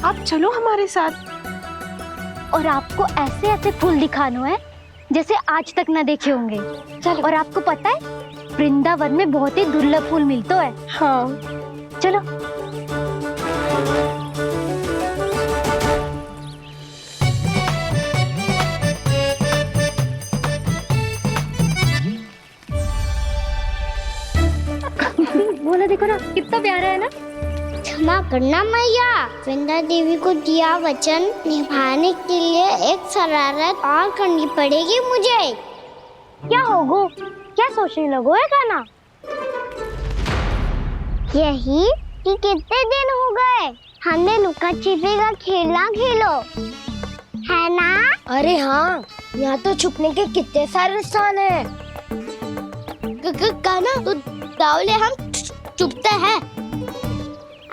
आप चलो हमारे साथ। और आपको ऐसे ऐसे फूल दिखानो है जैसे आज तक ना देखे होंगे। चलो। और आपको पता है वृंदावन में बहुत ही दुर्लभ फूल मिलते हैं। हाँ चलो। बोला देखो ना कितना प्यारा है ना। क्षमा करना मैया, वृंदा देवी को दिया वचन निभाने के लिए एक शरारत और करनी पड़ेगी मुझे। क्या होगो, क्या सोचने लगो है कान्हा? यही कि कितने दिन हो गए हमने लुका छिपी का खेलना खेलो, है ना? अरे हाँ, यहाँ तो छुपने के कितने सारे स्थान है। कान्हा तो दावले हम छुपते हैं।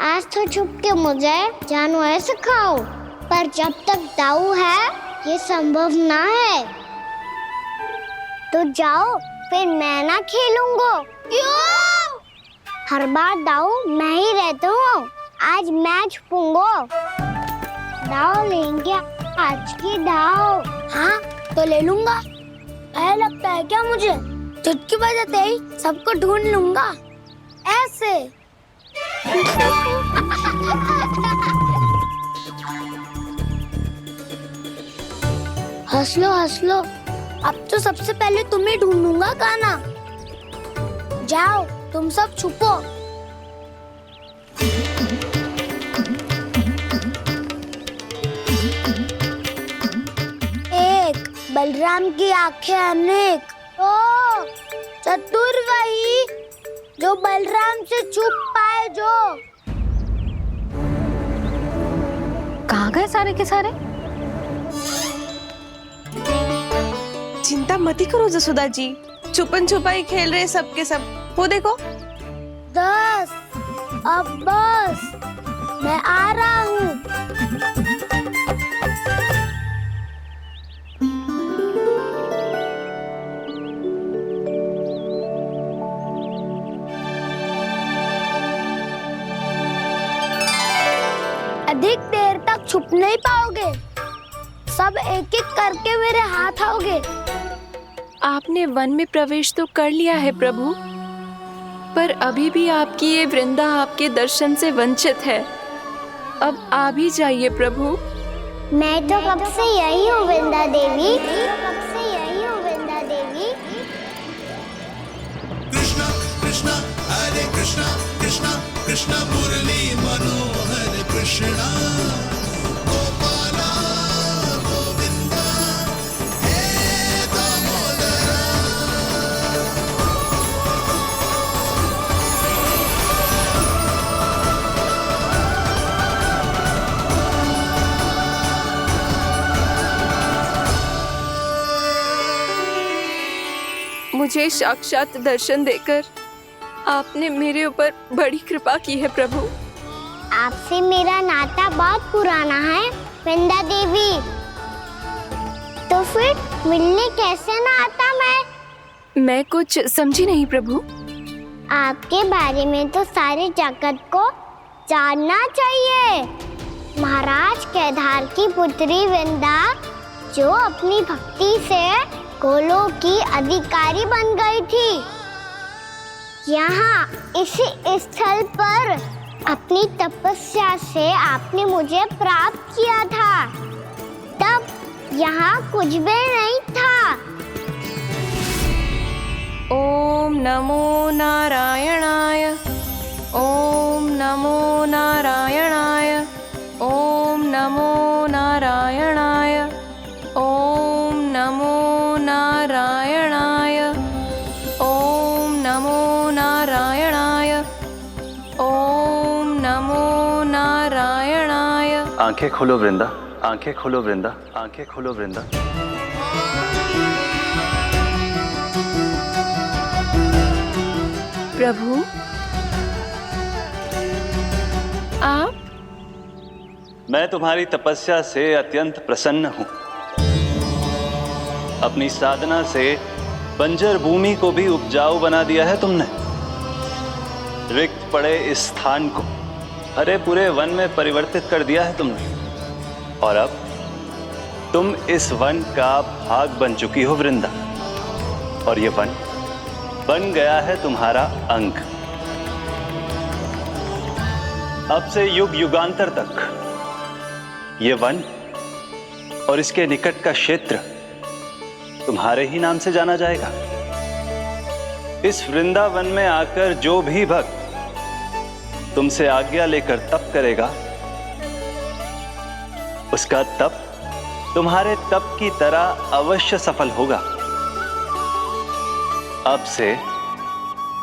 आज तो छुप के मुझे जानवर सिखाओ, पर जब तक दाऊ है ये संभव ना है। तो जाओ, फिर मैं ना खेलूंगा। क्यों? हर बार दाऊ मैं ही रहता हूँ, आज मैं छुपूंगा। दाऊ लेंगे आज की दाऊ। हाँ तो ले लूंगा। ऐसा लगता है क्या मुझे? चुटकी बजाते ही सबको ढूंढ लूंगा ऐसे। हंस लो, अब तो सबसे पहले तुम्हें ढूंढूंगा कान्हा। जाओ तुम सब छुपो। एक बलराम की आंखें अनेक। ओ चतुर वही जो बलराम से छुप पाए। जो कहाँ गए सारे के सारे? चिंता मत करो जसोदा जी, छुपन छुपाई खेल रहे सबके सब। वो देखो। 10 अब बस, मैं आ रहा हूँ। अधिक देर तक छुप नहीं पाओगे, सब एक एक करके मेरे हाथ आओगे। आपने वन में प्रवेश तो कर लिया है प्रभु, पर अभी भी आपकी ये वृंदा आपके दर्शन से वंचित है। अब आ भी जाइए प्रभु। मैं तो कब से यही हूँ वृंदा देवी, कब से यही हूँ वृंदा देवी। कृष्णा कृष्णा हरे कृष्णा कृष्णा कृष्णा मुरली मनोहर कृष्णा गोपाला गोविंदा हे दामोदरा। मुझे साक्षात दर्शन देकर आपने मेरे ऊपर बड़ी कृपा की है प्रभु। आपसे मेरा नाता बहुत पुराना है वृंदा देवी, तो फिर मिलने कैसे ना आता मैं कुछ समझी नहीं प्रभु। आपके बारे में तो सारे जगत को जानना चाहिए। महाराज केदार की पुत्री वृंदा जो अपनी भक्ति से गोलों की अधिकारी बन गई थी, यहाँ इसी स्थल पर अपनी तपस्या से आपने मुझे प्राप्त किया था। तब यहाँ कुछ भी नहीं था। ओम नमो नारायणाय, ओम नमो नारायणाय, ओम नमो नारायणाय, ओम नमो नारायणाय, ओम नमो नारायणाय, ओम नमो नारायणाय। आंखें खोलो वृंदा, आंखें खोलो वृंदा, आंखें खोलो वृंदा। प्रभु आप? मैं तुम्हारी तपस्या से अत्यंत प्रसन्न हूं। अपनी साधना से बंजर भूमि को भी उपजाऊ बना दिया है तुमने। रिक्त पड़े इस स्थान को हरे पूरे वन में परिवर्तित कर दिया है तुमने, और अब तुम इस वन का भाग बन चुकी हो वृंदा, और ये वन बन गया है तुम्हारा अंग। अब से युग युगांतर तक ये वन और इसके निकट का क्षेत्र तुम्हारे ही नाम से जाना जाएगा। इस वृंदावन में आकर जो भी भक्त तुमसे आज्ञा लेकर तप करेगा, उसका तप तुम्हारे तप की तरह अवश्य सफल होगा। अब से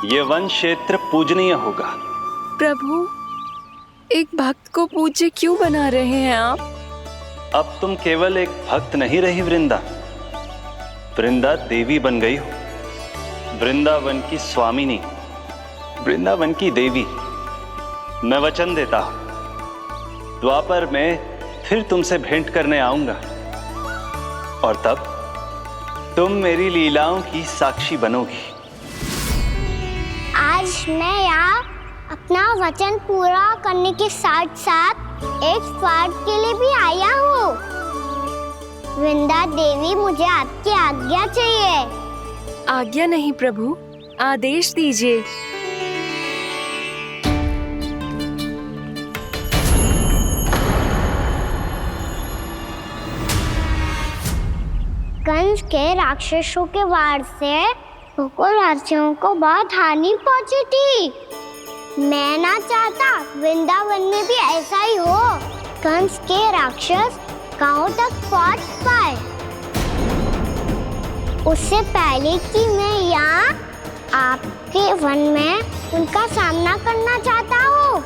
ये वन क्षेत्र पूजनीय होगा। प्रभु, एक भक्त को पूज्य क्यों बना रहे हैं आप? अब तुम केवल एक भक्त नहीं रही वृंदा, वृंदा देवी बन गई हो। वृंदावन की स्वामिनी, वृंदावन की देवी। मैं वचन देता हूं, द्वापर में फिर तुमसे भेंट करने आऊंगा, और तब तुम मेरी लीलाओं की साक्षी बनोगी। आज मैं यहाँ अपना वचन पूरा करने के साथ साथ एक स्वार्थ के लिए भी आया हूँ। वृंदा देवी, मुझे आपकी आज्ञा चाहिए। आज्ञा नहीं प्रभु, आदेश दीजिए। कंस के राक्षसों के वार से गोकुलवासियों को बहुत हानि पहुंची थी। मैं ना चाहता वृंदावन में भी ऐसा ही हो। कंस के राक्षस गांव तक पहुंच पाए, उससे पहले कि मैं यहाँ आपके वन में उनका सामना करना चाहता हूँ।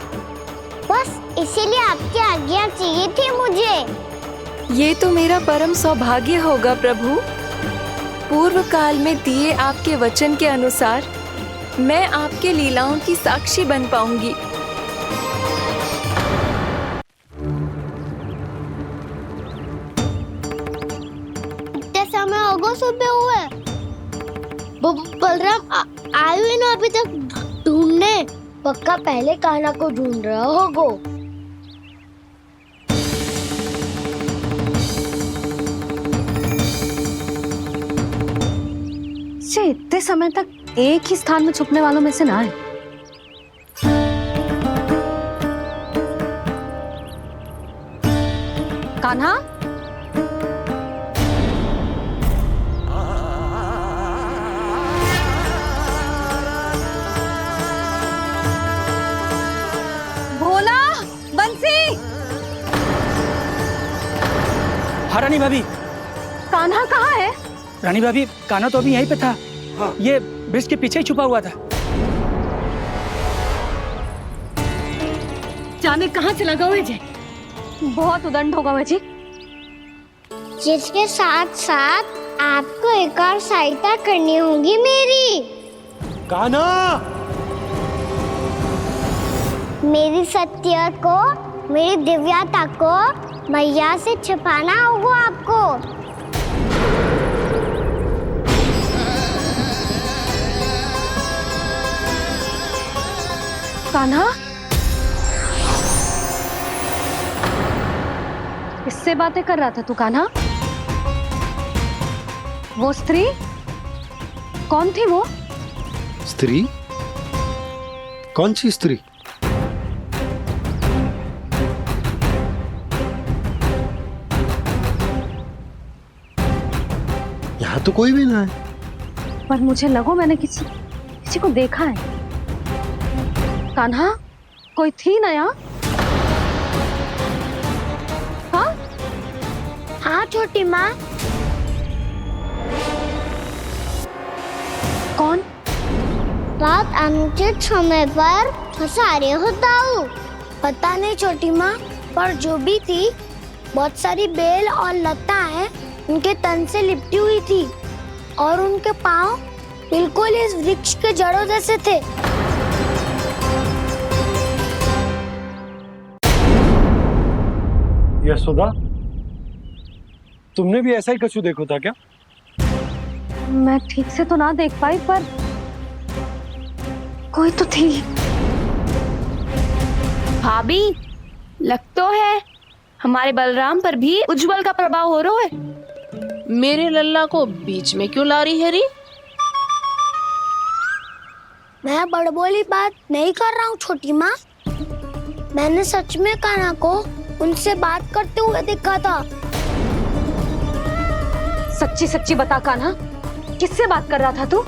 बस इसीलिए आपकी आज्ञा चाहिए थी मुझे। ये तो मेरा परम सौभाग्य होगा प्रभु। पूर्व काल में दिए आपके वचन के अनुसार मैं आपके लीलाओं की साक्षी बन पाऊंगी। इतने समय होगा सुबह हुए। बलराम आयु ही ना अभी तक ढूंढने। पक्का पहले कान्हा को ढूंढ रहा होगा। इतने समय तक एक ही स्थान में छुपने वालों में से ना है। कान्हा, भोला, बंसी। हाँ रानी भाभी। कान्हा कहाँ है? रानी भाभी, कान्हा तो अभी यहीं पे था। हाँ। ये ब्रिज के पीछे ही छुपा हुआ था। जाने कहाँ चला गया है जी? बहुत उदंड होगा जी। जिसके साथ साथ आपको एक और सहायता करनी होगी मेरी। कान्हा, मेरी सत्य को, मेरी दिव्यता को मैया से छिपाना होगा आपको। कान्हा, किससे बातें कर रहा था तू कान्हा? वो स्त्री कौन थी? वो स्त्री? कौन सी स्त्री? यहाँ तो कोई भी ना है। पर मुझे लगो मैंने किसी को देखा है। कान्हा, कोई थी ना यहाँ? हाँ? हाँ छोटी माँ। कौन? रात अनुचित समय पर फंसा रहे हो दाऊ। पता नहीं छोटी माँ, पर जो भी थी बहुत सारी बेल और लता है उनके तन से लिपटी हुई थी और उनके पाँव बिल्कुल इस वृक्ष के जड़ों जैसे थे। यशोदा, तुमने भी ऐसा ही कछु देखो था क्या? मैं ठीक से तो ना देख पाई, पर कोई तो थी। भाभी, लग तो है हमारे बलराम पर भी उज्जवल का प्रभाव हो रहा है। मेरे लल्ला को बीच में क्यों ला रही है री? मैं बड़बोली बात नहीं कर रहा हूँ छोटी माँ। मैंने सच में कान्हा को उनसे बात करते हुए देखा था। सच्ची सच्ची बता कान्हा, किससे बात कर रहा था तू?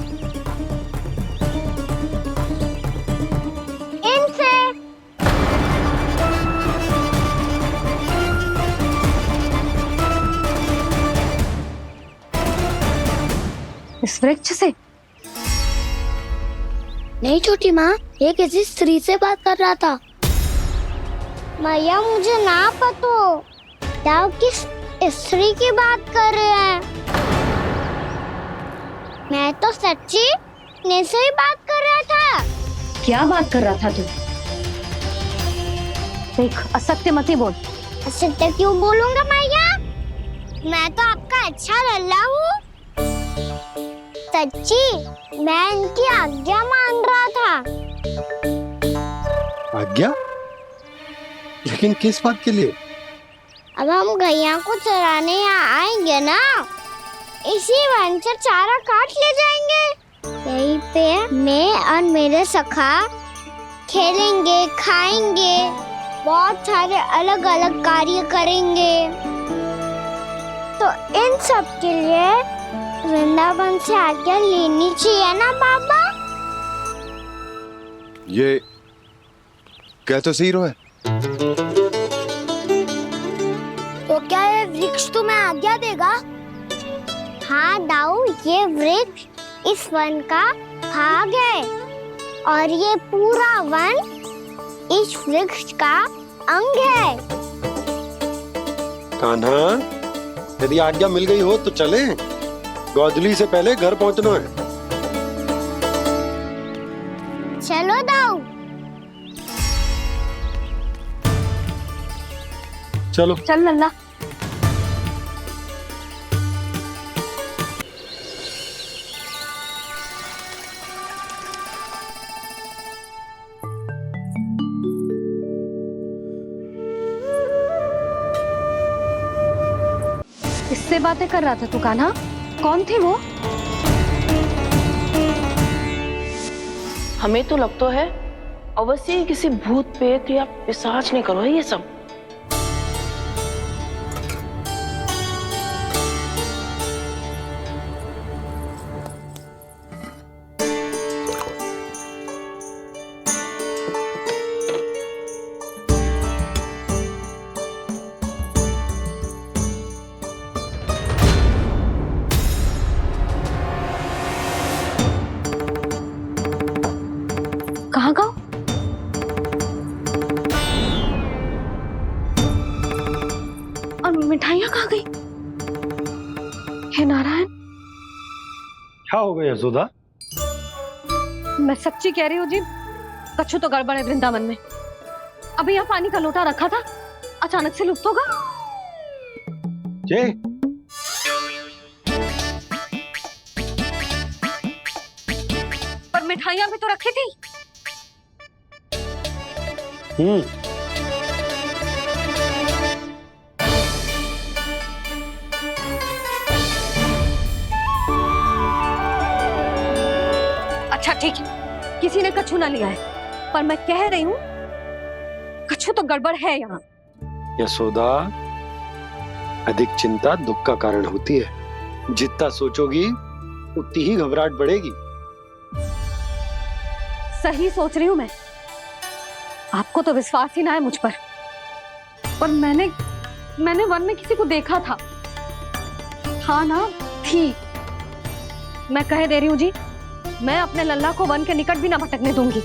इनसे। इस वृक्ष से? नहीं छोटी माँ, ये किसी स्त्री से बात कर रहा था। मैया मुझे ना पतो दाऊ किस स्त्री की बात कर रहे हैं। मैं तो सच्ची ने से ही बात कर रहा था। क्या बात कर रहा था तू? देख, असत्य मत ही बोल। असत्य क्यों बोलूंगा मैया? मैं तो आपका अच्छा लल्ला हूँ। सच्ची मैं इनकी आज्ञा मान रहा था। आज्ञा? लेकिन किस बात के लिए? अब हम गैया को चराने यहाँ आएंगे ना, इसी वन से चारा काट ले जाएंगे। यहीं पे मैं और मेरे सखा खेलेंगे, खाएंगे, बहुत सारे अलग अलग कार्य करेंगे। तो इन सब के लिए वृंदावन से आज्ञा लेनी चाहिए ना बाबा? ये क्या तो सही रो है? तो क्या ये वृक्ष तुम्हें आज्ञा देगा? हाँ दाऊ, ये वृक्ष इस वन का भाग है और ये पूरा वन इस वृक्ष का अंग है। कान्हा, यदि आज्ञा मिल गई हो तो चले। गोधूली से पहले घर पहुंचना है। चलो दाऊ। चलो चल लल्ला। किससे बातें कर रहा था तू कान्हा? कौन थी वो? हमें तो लगता है अवश्य ही किसी भूत प्रेत या पिशाच ने करो है ये सब। कहाँ गाँव? और मिठाइयाँ कहाँ गई? हे नारायण, क्या हो गया यशोदा? मैं सच्ची कह रही हूँ जी, कछु तो गड़बड़ है वृंदावन में। अभी यहाँ पानी का लोटा रखा था, अचानक से लुप्त होगा। जे पर मिठाइयाँ भी तो रखी थी। अच्छा ठीक है, किसी ने कछु ना लिया है, पर मैं कह रही हूँ कछु तो गड़बड़ है यहाँ। यशोदा, अधिक चिंता दुख का कारण होती है। जितना सोचोगी उतनी ही घबराहट बढ़ेगी। सही सोच रही हूँ मैं। आपको तो विश्वास ही ना है मुझ पर मैंने वन में किसी को देखा था। हाँ ना, थी। मैं कह दे रही हूँ जी, मैं अपने लल्ला को वन के निकट भी ना भटकने दूंगी।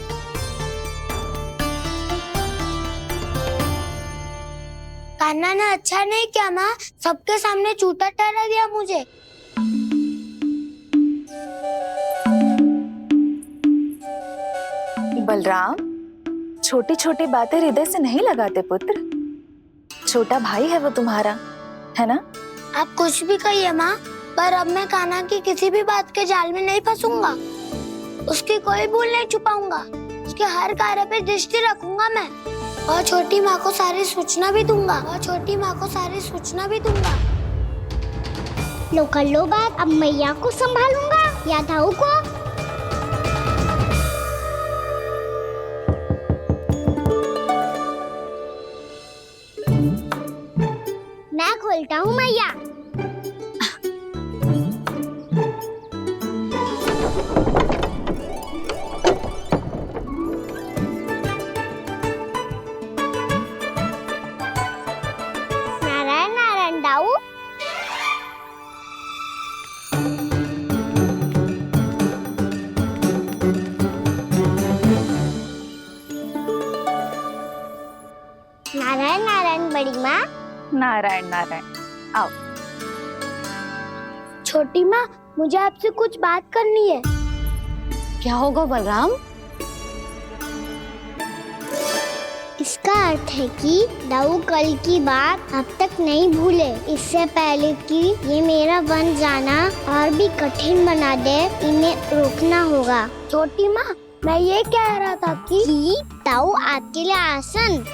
कान्हा ने अच्छा नहीं किया माँ, सबके सामने चूता ठहरा दिया मुझे। बलराम, छोटी छोटी बातें हृदय से नहीं लगाते पुत्र। छोटा भाई है वो तुम्हारा, है ना? आप कुछ भी कहिए माँ, पर अब मैं कान्हा की किसी भी बात के जाल में नहीं फंसूंगा। उसकी कोई भूल नहीं छुपाऊंगा। उसके हर कार्य पे दृष्टि रखूंगा मैं, और छोटी माँ को सारी सूचना भी दूंगा। लो कर लो बात, अब मैया को संभालूंगा या दाऊ को। मैं खोलता हूँ मैया। नारायण नारायण दाऊ। नारायण नारायण बड़ी माँ। नारायण नारायण, आओ। छोटी माँ, मुझे आपसे कुछ बात करनी है। क्या होगा बलराम? इसका अर्थ है कि दाऊ कल की बात अब तक नहीं भूले। इससे पहले कि ये मेरा वन जाना और भी कठिन बना दे, इन्हें रोकना होगा। छोटी माँ, मैं ये कह रहा था कि दाऊ आपके लिए आसन।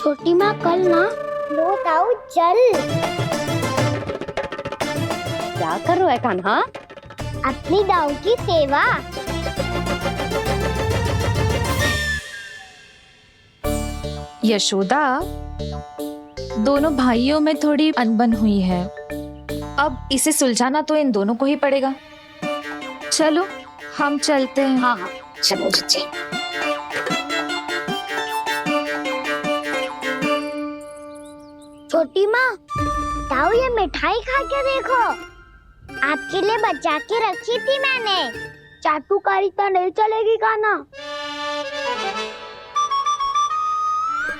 छोटी माँ, कल ना लो दाऊ चल। क्या कर रहा है कान्हा? अपनी दाऊ की सेवा। यशोदा, दोनों भाइयों में थोड़ी अनबन हुई है। अब इसे सुलझाना तो इन दोनों को ही पड़ेगा। चलो हम चलते हैं। हाँ हाँ, चलो जी। छोटी माँ, दाऊ ये मिठाई खा के देखो। आपके लिए बचा के रखी थी मैंने। चाटुकारिता नहीं चलेगी कान्हा।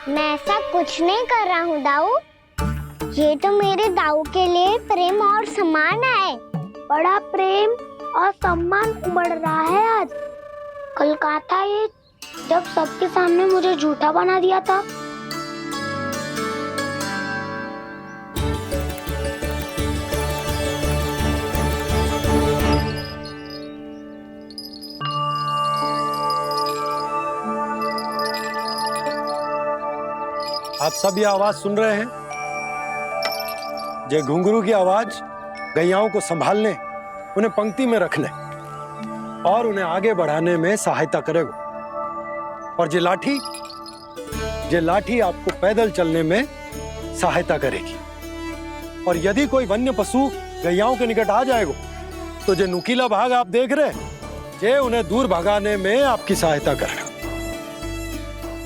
मैं ऐसा कुछ नहीं कर रहा हूँ दाऊ। ये तो मेरे दाऊ के लिए प्रेम और सम्मान है। बड़ा प्रेम और सम्मान उमड़ रहा है आज। कल कहा था ये जब सबके सामने मुझे झूठा बना दिया था। आप सब ये आवाज सुन रहे हैं? ये घुंघरू की आवाज गैयाओं को संभालने, उन्हें पंक्ति में रखने और उन्हें आगे बढ़ाने में सहायता करेगा। और ये लाठी आपको पैदल चलने में सहायता करेगी। और यदि कोई वन्य पशु गैयाओं के निकट आ जाएगा तो जो नुकीला भाग आप देख रहे हैं, ये उन्हें दूर भगाने में आपकी सहायता करेगा।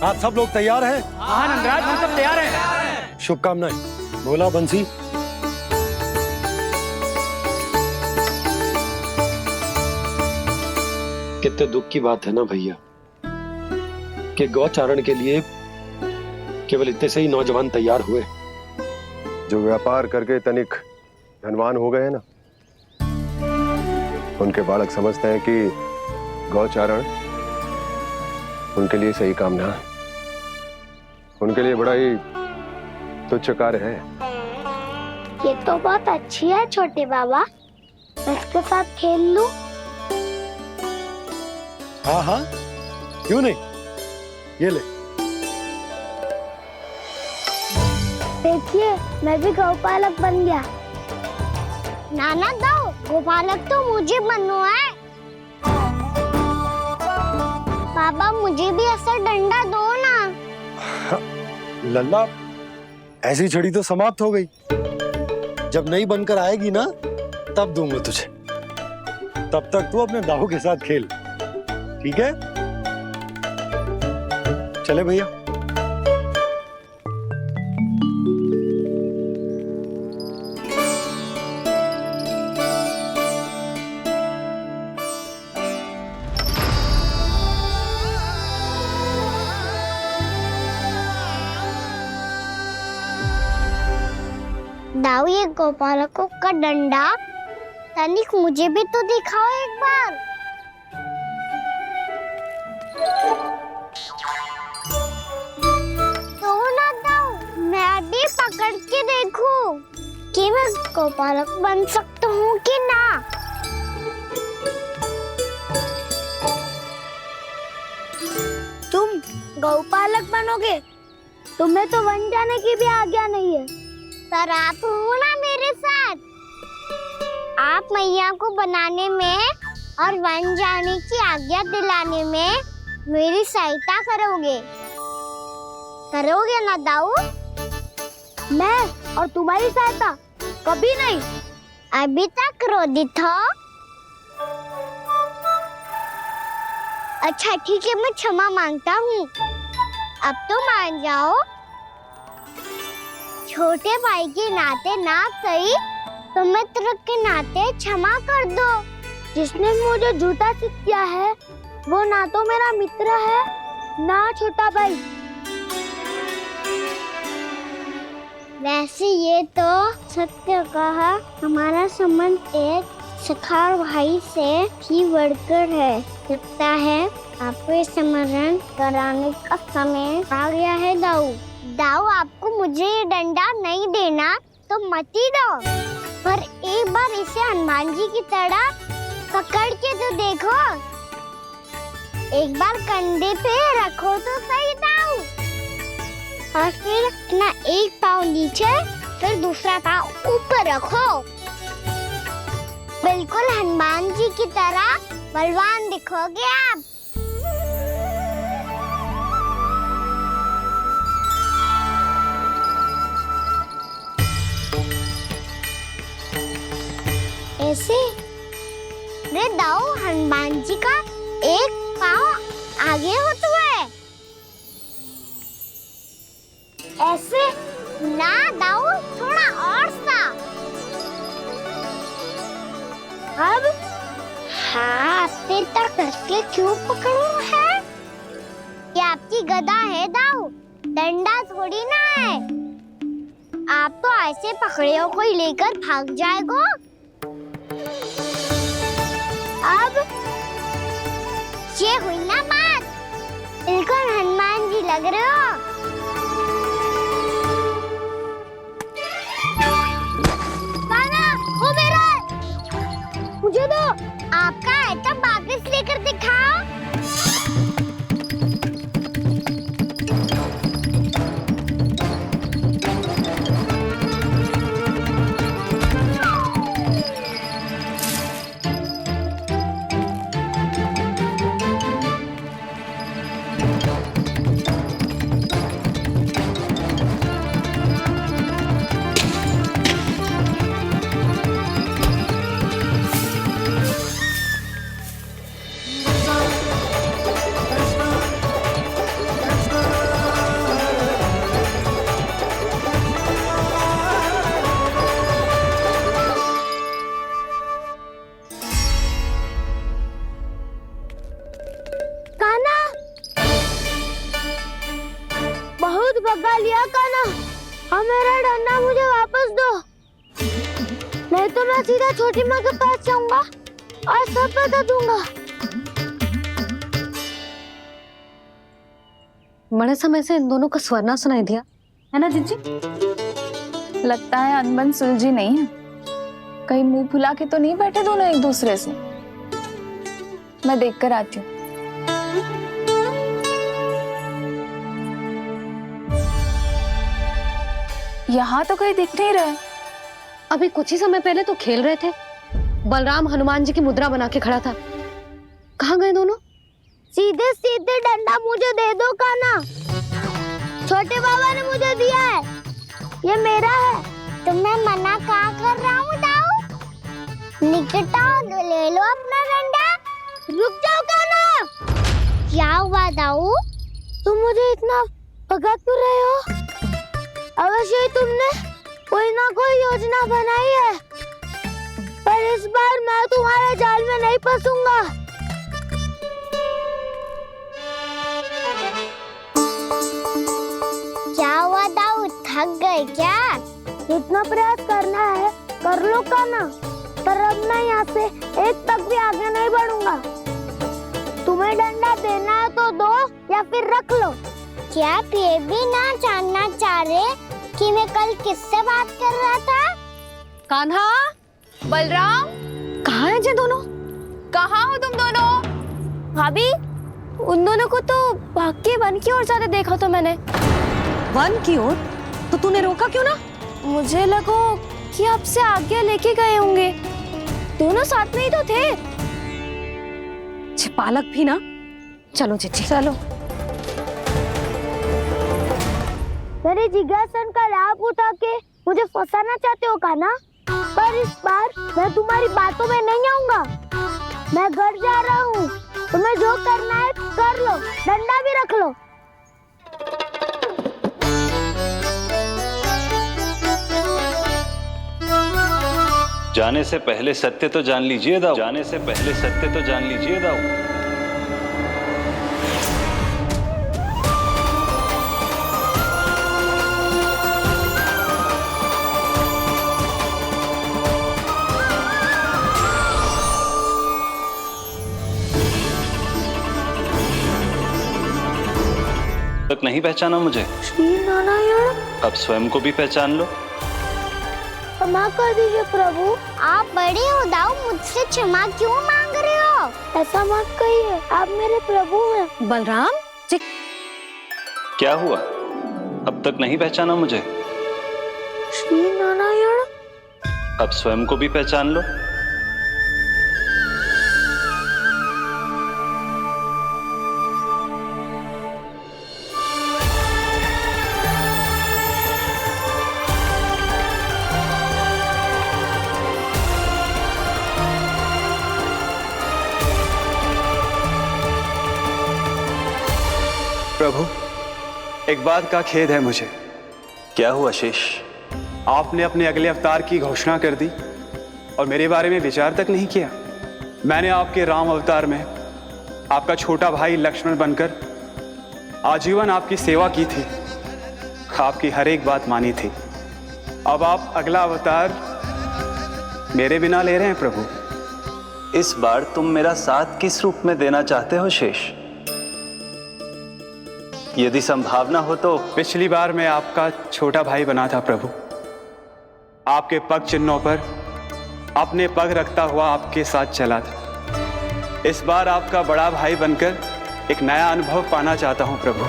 आप सब लोग तैयार हैं? हाँ नंदराज, हम सब तैयार हैं। शुभकामनाएं। बोला बंसी। कितने दुख की बात है ना भैया कि गौचारण के लिए केवल इतने से ही नौजवान तैयार हुए। जो व्यापार करके तनिक धनवान हो गए ना, उनके बालक समझते हैं कि गौचारण उनके लिए सही काम ना है। उनके लिए बड़ा ही तुच्छ कार्य है। ये तो बहुत अच्छी है छोटे बाबा, मैं इसके साथ खेल लूं? हाँ हाँ, क्यों नहीं, ये ले। देखिए मैं भी गौपालक बन गया। नाना दो, गौपालक तो मुझे बनना है। बाबा मुझे भी ऐसा डंडा दो ना। लल्ला, ऐसी छड़ी तो समाप्त हो गई। जब नई बनकर आएगी ना तब दूंगा तुझे। तब तक तू अपने दाऊ के साथ खेल, ठीक है? चले भैया। दाऊ, ये गोपालकों का डंडा तनिक मुझे भी तो दिखाओ एक बार। तो ना दाऊ, मैं भी पकड़ के देखूं कि मैं गोपालक बन सकता हूँ कि ना। तुम गौपालक बनोगे? तुम्हें तो वन जाने की भी आज्ञा नहीं है। पर आप हो ना मेरे साथ। आप मैया को बनाने में और वन जाने की आज्ञा दिलाने में मेरी सहायता करोगे ना दाऊ? मैं और तुम्हारी सहायता कभी नहीं। अभी तक क्रोधित हो? अच्छा ठीक है, मैं क्षमा मांगता हूँ। अब तो मान जाओ। छोटे भाई के नाते ना सही तो मित्र के नाते क्षमा कर दो। जिसने मुझे झूठा सिद्ध किया है वो ना तो मेरा मित्र है ना छोटा भाई। वैसे ये तो सत्य कहा, हमारा संबंध एक सखा भाई से भी बढ़कर है। लगता है आपको स्मरण कराने का समय आ गया है दाऊ। दाऊ, आपको मुझे ये डंडा नहीं देना तो मत ही दो, पर एक बार इसे हनुमान जी की तरह पकड़ के तो देखो। एक बार कंधे पे रखो तो सही दाऊ, और फिर अपना एक पाँव नीचे फिर दूसरा पाँव ऊपर रखो। बिल्कुल हनुमान जी की तरह बलवान दिखोगे आप। ऐसे रे दाऊ, हनुमान जी का एक पाँव आगे होता है। ऐसे ना दाऊ, थोड़ा और सा। अब हाँ, फिर तक कसके क्यों पकड़ू है? ये आपकी गदा है दाऊ, डंडा थोड़ी ना है। आप तो ऐसे पकड़े हो कोई लेकर भाग जाएगा। अब ये हुई ना बात, बिल्कुल हनुमान जी लग रहे हो। कान्हा, वो मेरा है। मुझे दो। आपका है तो वापस लेकर दिखाओ। बहुत भगा लिया कान्हा। अब मेरा डंडा मुझे वापस दो, नहीं तो मैं सीधा छोटी माँ के पास जाऊंगा और सब बता दूंगा। बड़े समय से इन दोनों का स्वर ना सुनाई दिया, है ना जीजी? लगता है अनबन सुलझी नहीं है। कहीं मुंह फुला के तो नहीं बैठे दोनों एक दूसरे से। मैं देखकर आती हूँ। यहाँ तो कहीं दिख नहीं रहा। अभी कुछ ही समय पहले तो खेल रहे थे। बलराम हनुमान जी की मुद्रा बना के खड़ा था। कहाँ गए दोनों? सीधे सीधे डंडा मुझे दे दो कान्हा। छोटे बाबा ने मुझे दिया है, ये मेरा है। तो मैं मना कहाँ कर रहा हूँ दाऊ? निकट आओ, ले लो अपना डंडा। रुक जाओ कान्हा। क्या हुआ दाऊ? तुम मुझे इतना भगा क्यों रहे हो? अवश्य ही तुमने कोई ना कोई योजना बनाई है, पर इस बार मैं तुम्हारे जाल में नहीं फंसूंगा। क्या हुआ दाऊ, थक गए क्या? इतना प्रयास करना है कर लो कान्हा, पर अब मैं यहाँ से एक तक भी आगे नहीं बढ़ूंगा। तुम्हें डंडा देना है तो दो या फिर रख लो। क्या आप ये भी ना जानना चाह रहे कि मैं कल किससे बात कर रहा था? कान्हा, बलराम, कहाँ हैं ये दोनों? कहाँ हो तुम दोनों? भाभी, उन दोनों को तो भाग के वन की ओर जाते देखा तो मैंने। वन की ओर? तो तूने रोका क्यों ना? मुझे लगा कि आपसे आगे लेके गए होंगे। दोनों साथ में ही तो थे। पालक भी ना। चलो जीजी चलो। मेरे जिज्ञासन का लाभ उठा के मुझे फंसाना चाहते हो कान्हा, पर इस बार मैं तुम्हारी बातों में नहीं आऊंगा। मैं घर जा रहा हूँ, तुम्हें जो करना है कर लो, डंडा भी रख लो। जाने से पहले सत्य तो जान लीजिए दाऊ। जाने से पहले सत्य तो जान लीजिए दाऊ। तक नहीं पहचाना मुझे? श्री नारायण। अब स्वयं को भी पहचान लो। क्षमा कर दीजिए प्रभु। आप बड़े हो दाऊ, मुझसे क्षमा क्यों मांग रहे हो? ऐसा मत कहिए, आप मेरे प्रभु हैं। बलराम, क्या हुआ? अब तक नहीं पहचाना मुझे? श्री नारायण। अब स्वयं को भी पहचान लो। प्रभु, एक बात का खेद है मुझे। क्या हुआ शेष? आपने अपने अगले अवतार की घोषणा कर दी और मेरे बारे में विचार तक नहीं किया। मैंने आपके राम अवतार में आपका छोटा भाई लक्ष्मण बनकर आजीवन आपकी सेवा की थी, आपकी हर एक बात मानी थी। अब आप अगला अवतार मेरे बिना ले रहे हैं प्रभु। इस बार तुम मेरा साथ किस रूप में देना चाहते हो शेष? यदि संभावना हो तो। पिछली बार मैं आपका छोटा भाई बना था प्रभु, आपके पग चिन्हों पर अपने पग रखता हुआ आपके साथ चला था। इस बार आपका बड़ा भाई बनकर एक नया अनुभव पाना चाहता हूं प्रभु।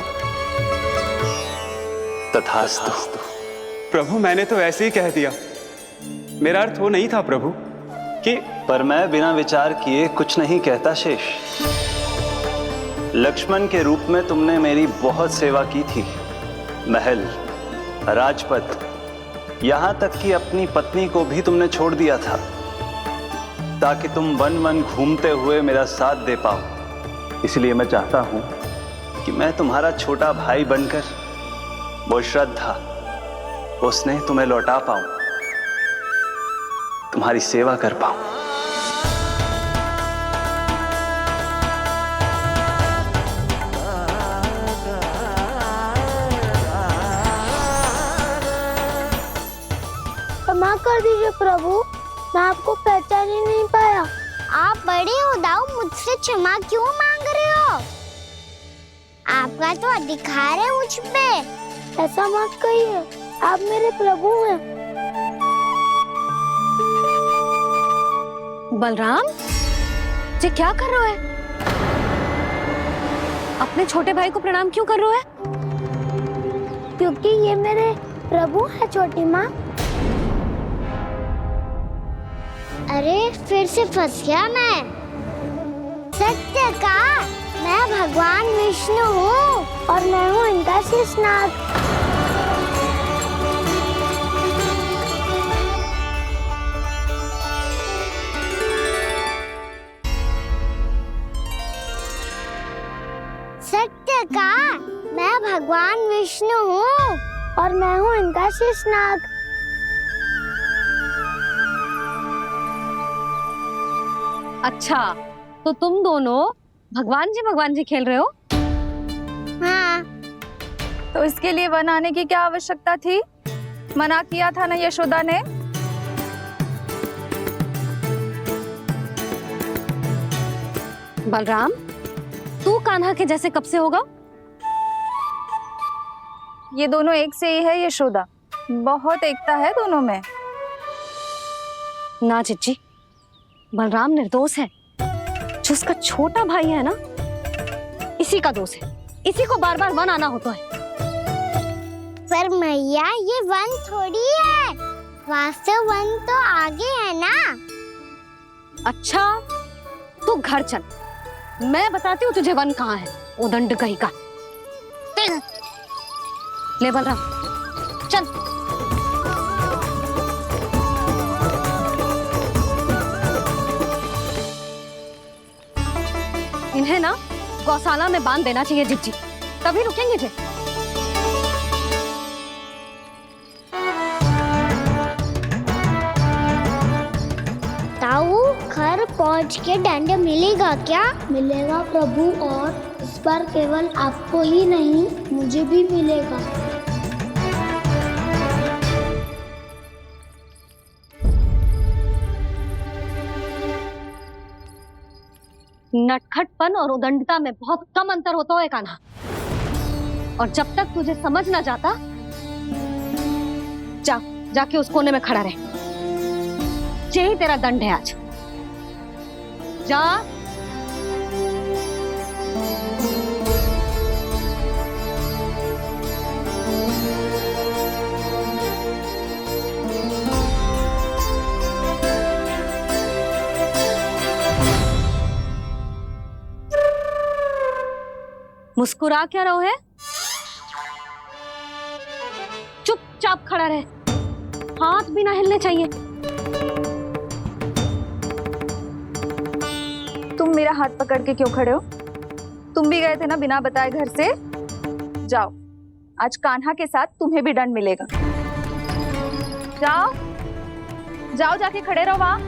तथास्तु। प्रभु मैंने तो ऐसे ही कह दिया, मेरा अर्थ वो नहीं था प्रभु कि। पर मैं बिना विचार किए कुछ नहीं कहता शेष। लक्ष्मण के रूप में तुमने मेरी बहुत सेवा की थी। महल, राजपथ, यहां तक कि अपनी पत्नी को भी तुमने छोड़ दिया था ताकि तुम वन वन घूमते हुए मेरा साथ दे पाओ। इसलिए मैं चाहता हूं कि मैं तुम्हारा छोटा भाई बनकर वो श्रद्धा, वो स्नेह तुम्हें लौटा पाऊं, तुम्हारी सेवा कर पाऊं। क्षमा कर दीजिए प्रभु, मैं आपको पहचान ही नहीं पाया। आप बड़े हो दाऊ, मुझसे क्षमा क्यों मांग रहे हो? आपका तो अधिकार है मुझ पे। ऐसा मत कहिए, आप मेरे प्रभु हैं। बलराम, ये क्या कर रहे हो? अपने छोटे भाई को प्रणाम क्यों कर रहे हो? क्योंकि ये मेरे प्रभु है छोटी माँ। अरे फिर से फंस गया मैं। सत्य का मैं भगवान विष्णु हूँ और मैं हूँ इनका शेषनाग। सत्य का मैं भगवान विष्णु हूँ और मैं हूँ इनका शेषनाग। अच्छा, तो तुम दोनों भगवान जी खेल रहे हो? हाँ। तो इसके लिए वन आने की क्या आवश्यकता थी? मना किया था ना यशोदा ने। बलराम, तू कान्हा के जैसे कब से होगा? ये दोनों एक से ही है यशोदा, बहुत एकता है दोनों में। ना चिच्ची, बलराम निर्दोष है। जो उसका छोटा भाई है ना, इसी का दोष है। इसी को बार बार वन आना होता है। पर मैया, ये वन थोड़ी है, वास्तव वन तो आगे है ना। अच्छा, तू घर चल, मैं बताती हूँ तुझे वन कहाँ है। उदंड कहीं का। ले बलराम, चल। इन्हें ना गौशाला में बांध देना चाहिए जिज्जी, तभी रुकेंगे जे। ताऊ, घर पहुंच के दंड मिलेगा क्या? मिलेगा प्रभु, और इस बार केवल आपको ही नहीं, मुझे भी मिलेगा। नटखटपन और उदंडता में बहुत कम अंतर होता है कान्हा, और जब तक तुझे समझ ना जाता, जाके उस कोने में खड़ा रहे। यही तेरा दंड है आज। जा। मुस्कुरा क्या रहो है? चुपचाप खड़ा रहे, हाथ भी ना हिलने चाहिए। तुम मेरा हाथ पकड़ के क्यों खड़े हो? तुम भी गए थे ना बिना बताए घर से। जाओ, आज कान्हा के साथ तुम्हें भी दंड मिलेगा। जाओ जाओ, जाके खड़े रहो वहां।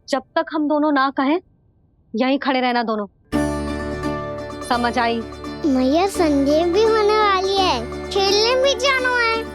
जब तक हम दोनों ना कहें, यहीं खड़े रहना दोनों। समझ आई? मैया संडे भी होने वाली है, खेलने भी जाना है।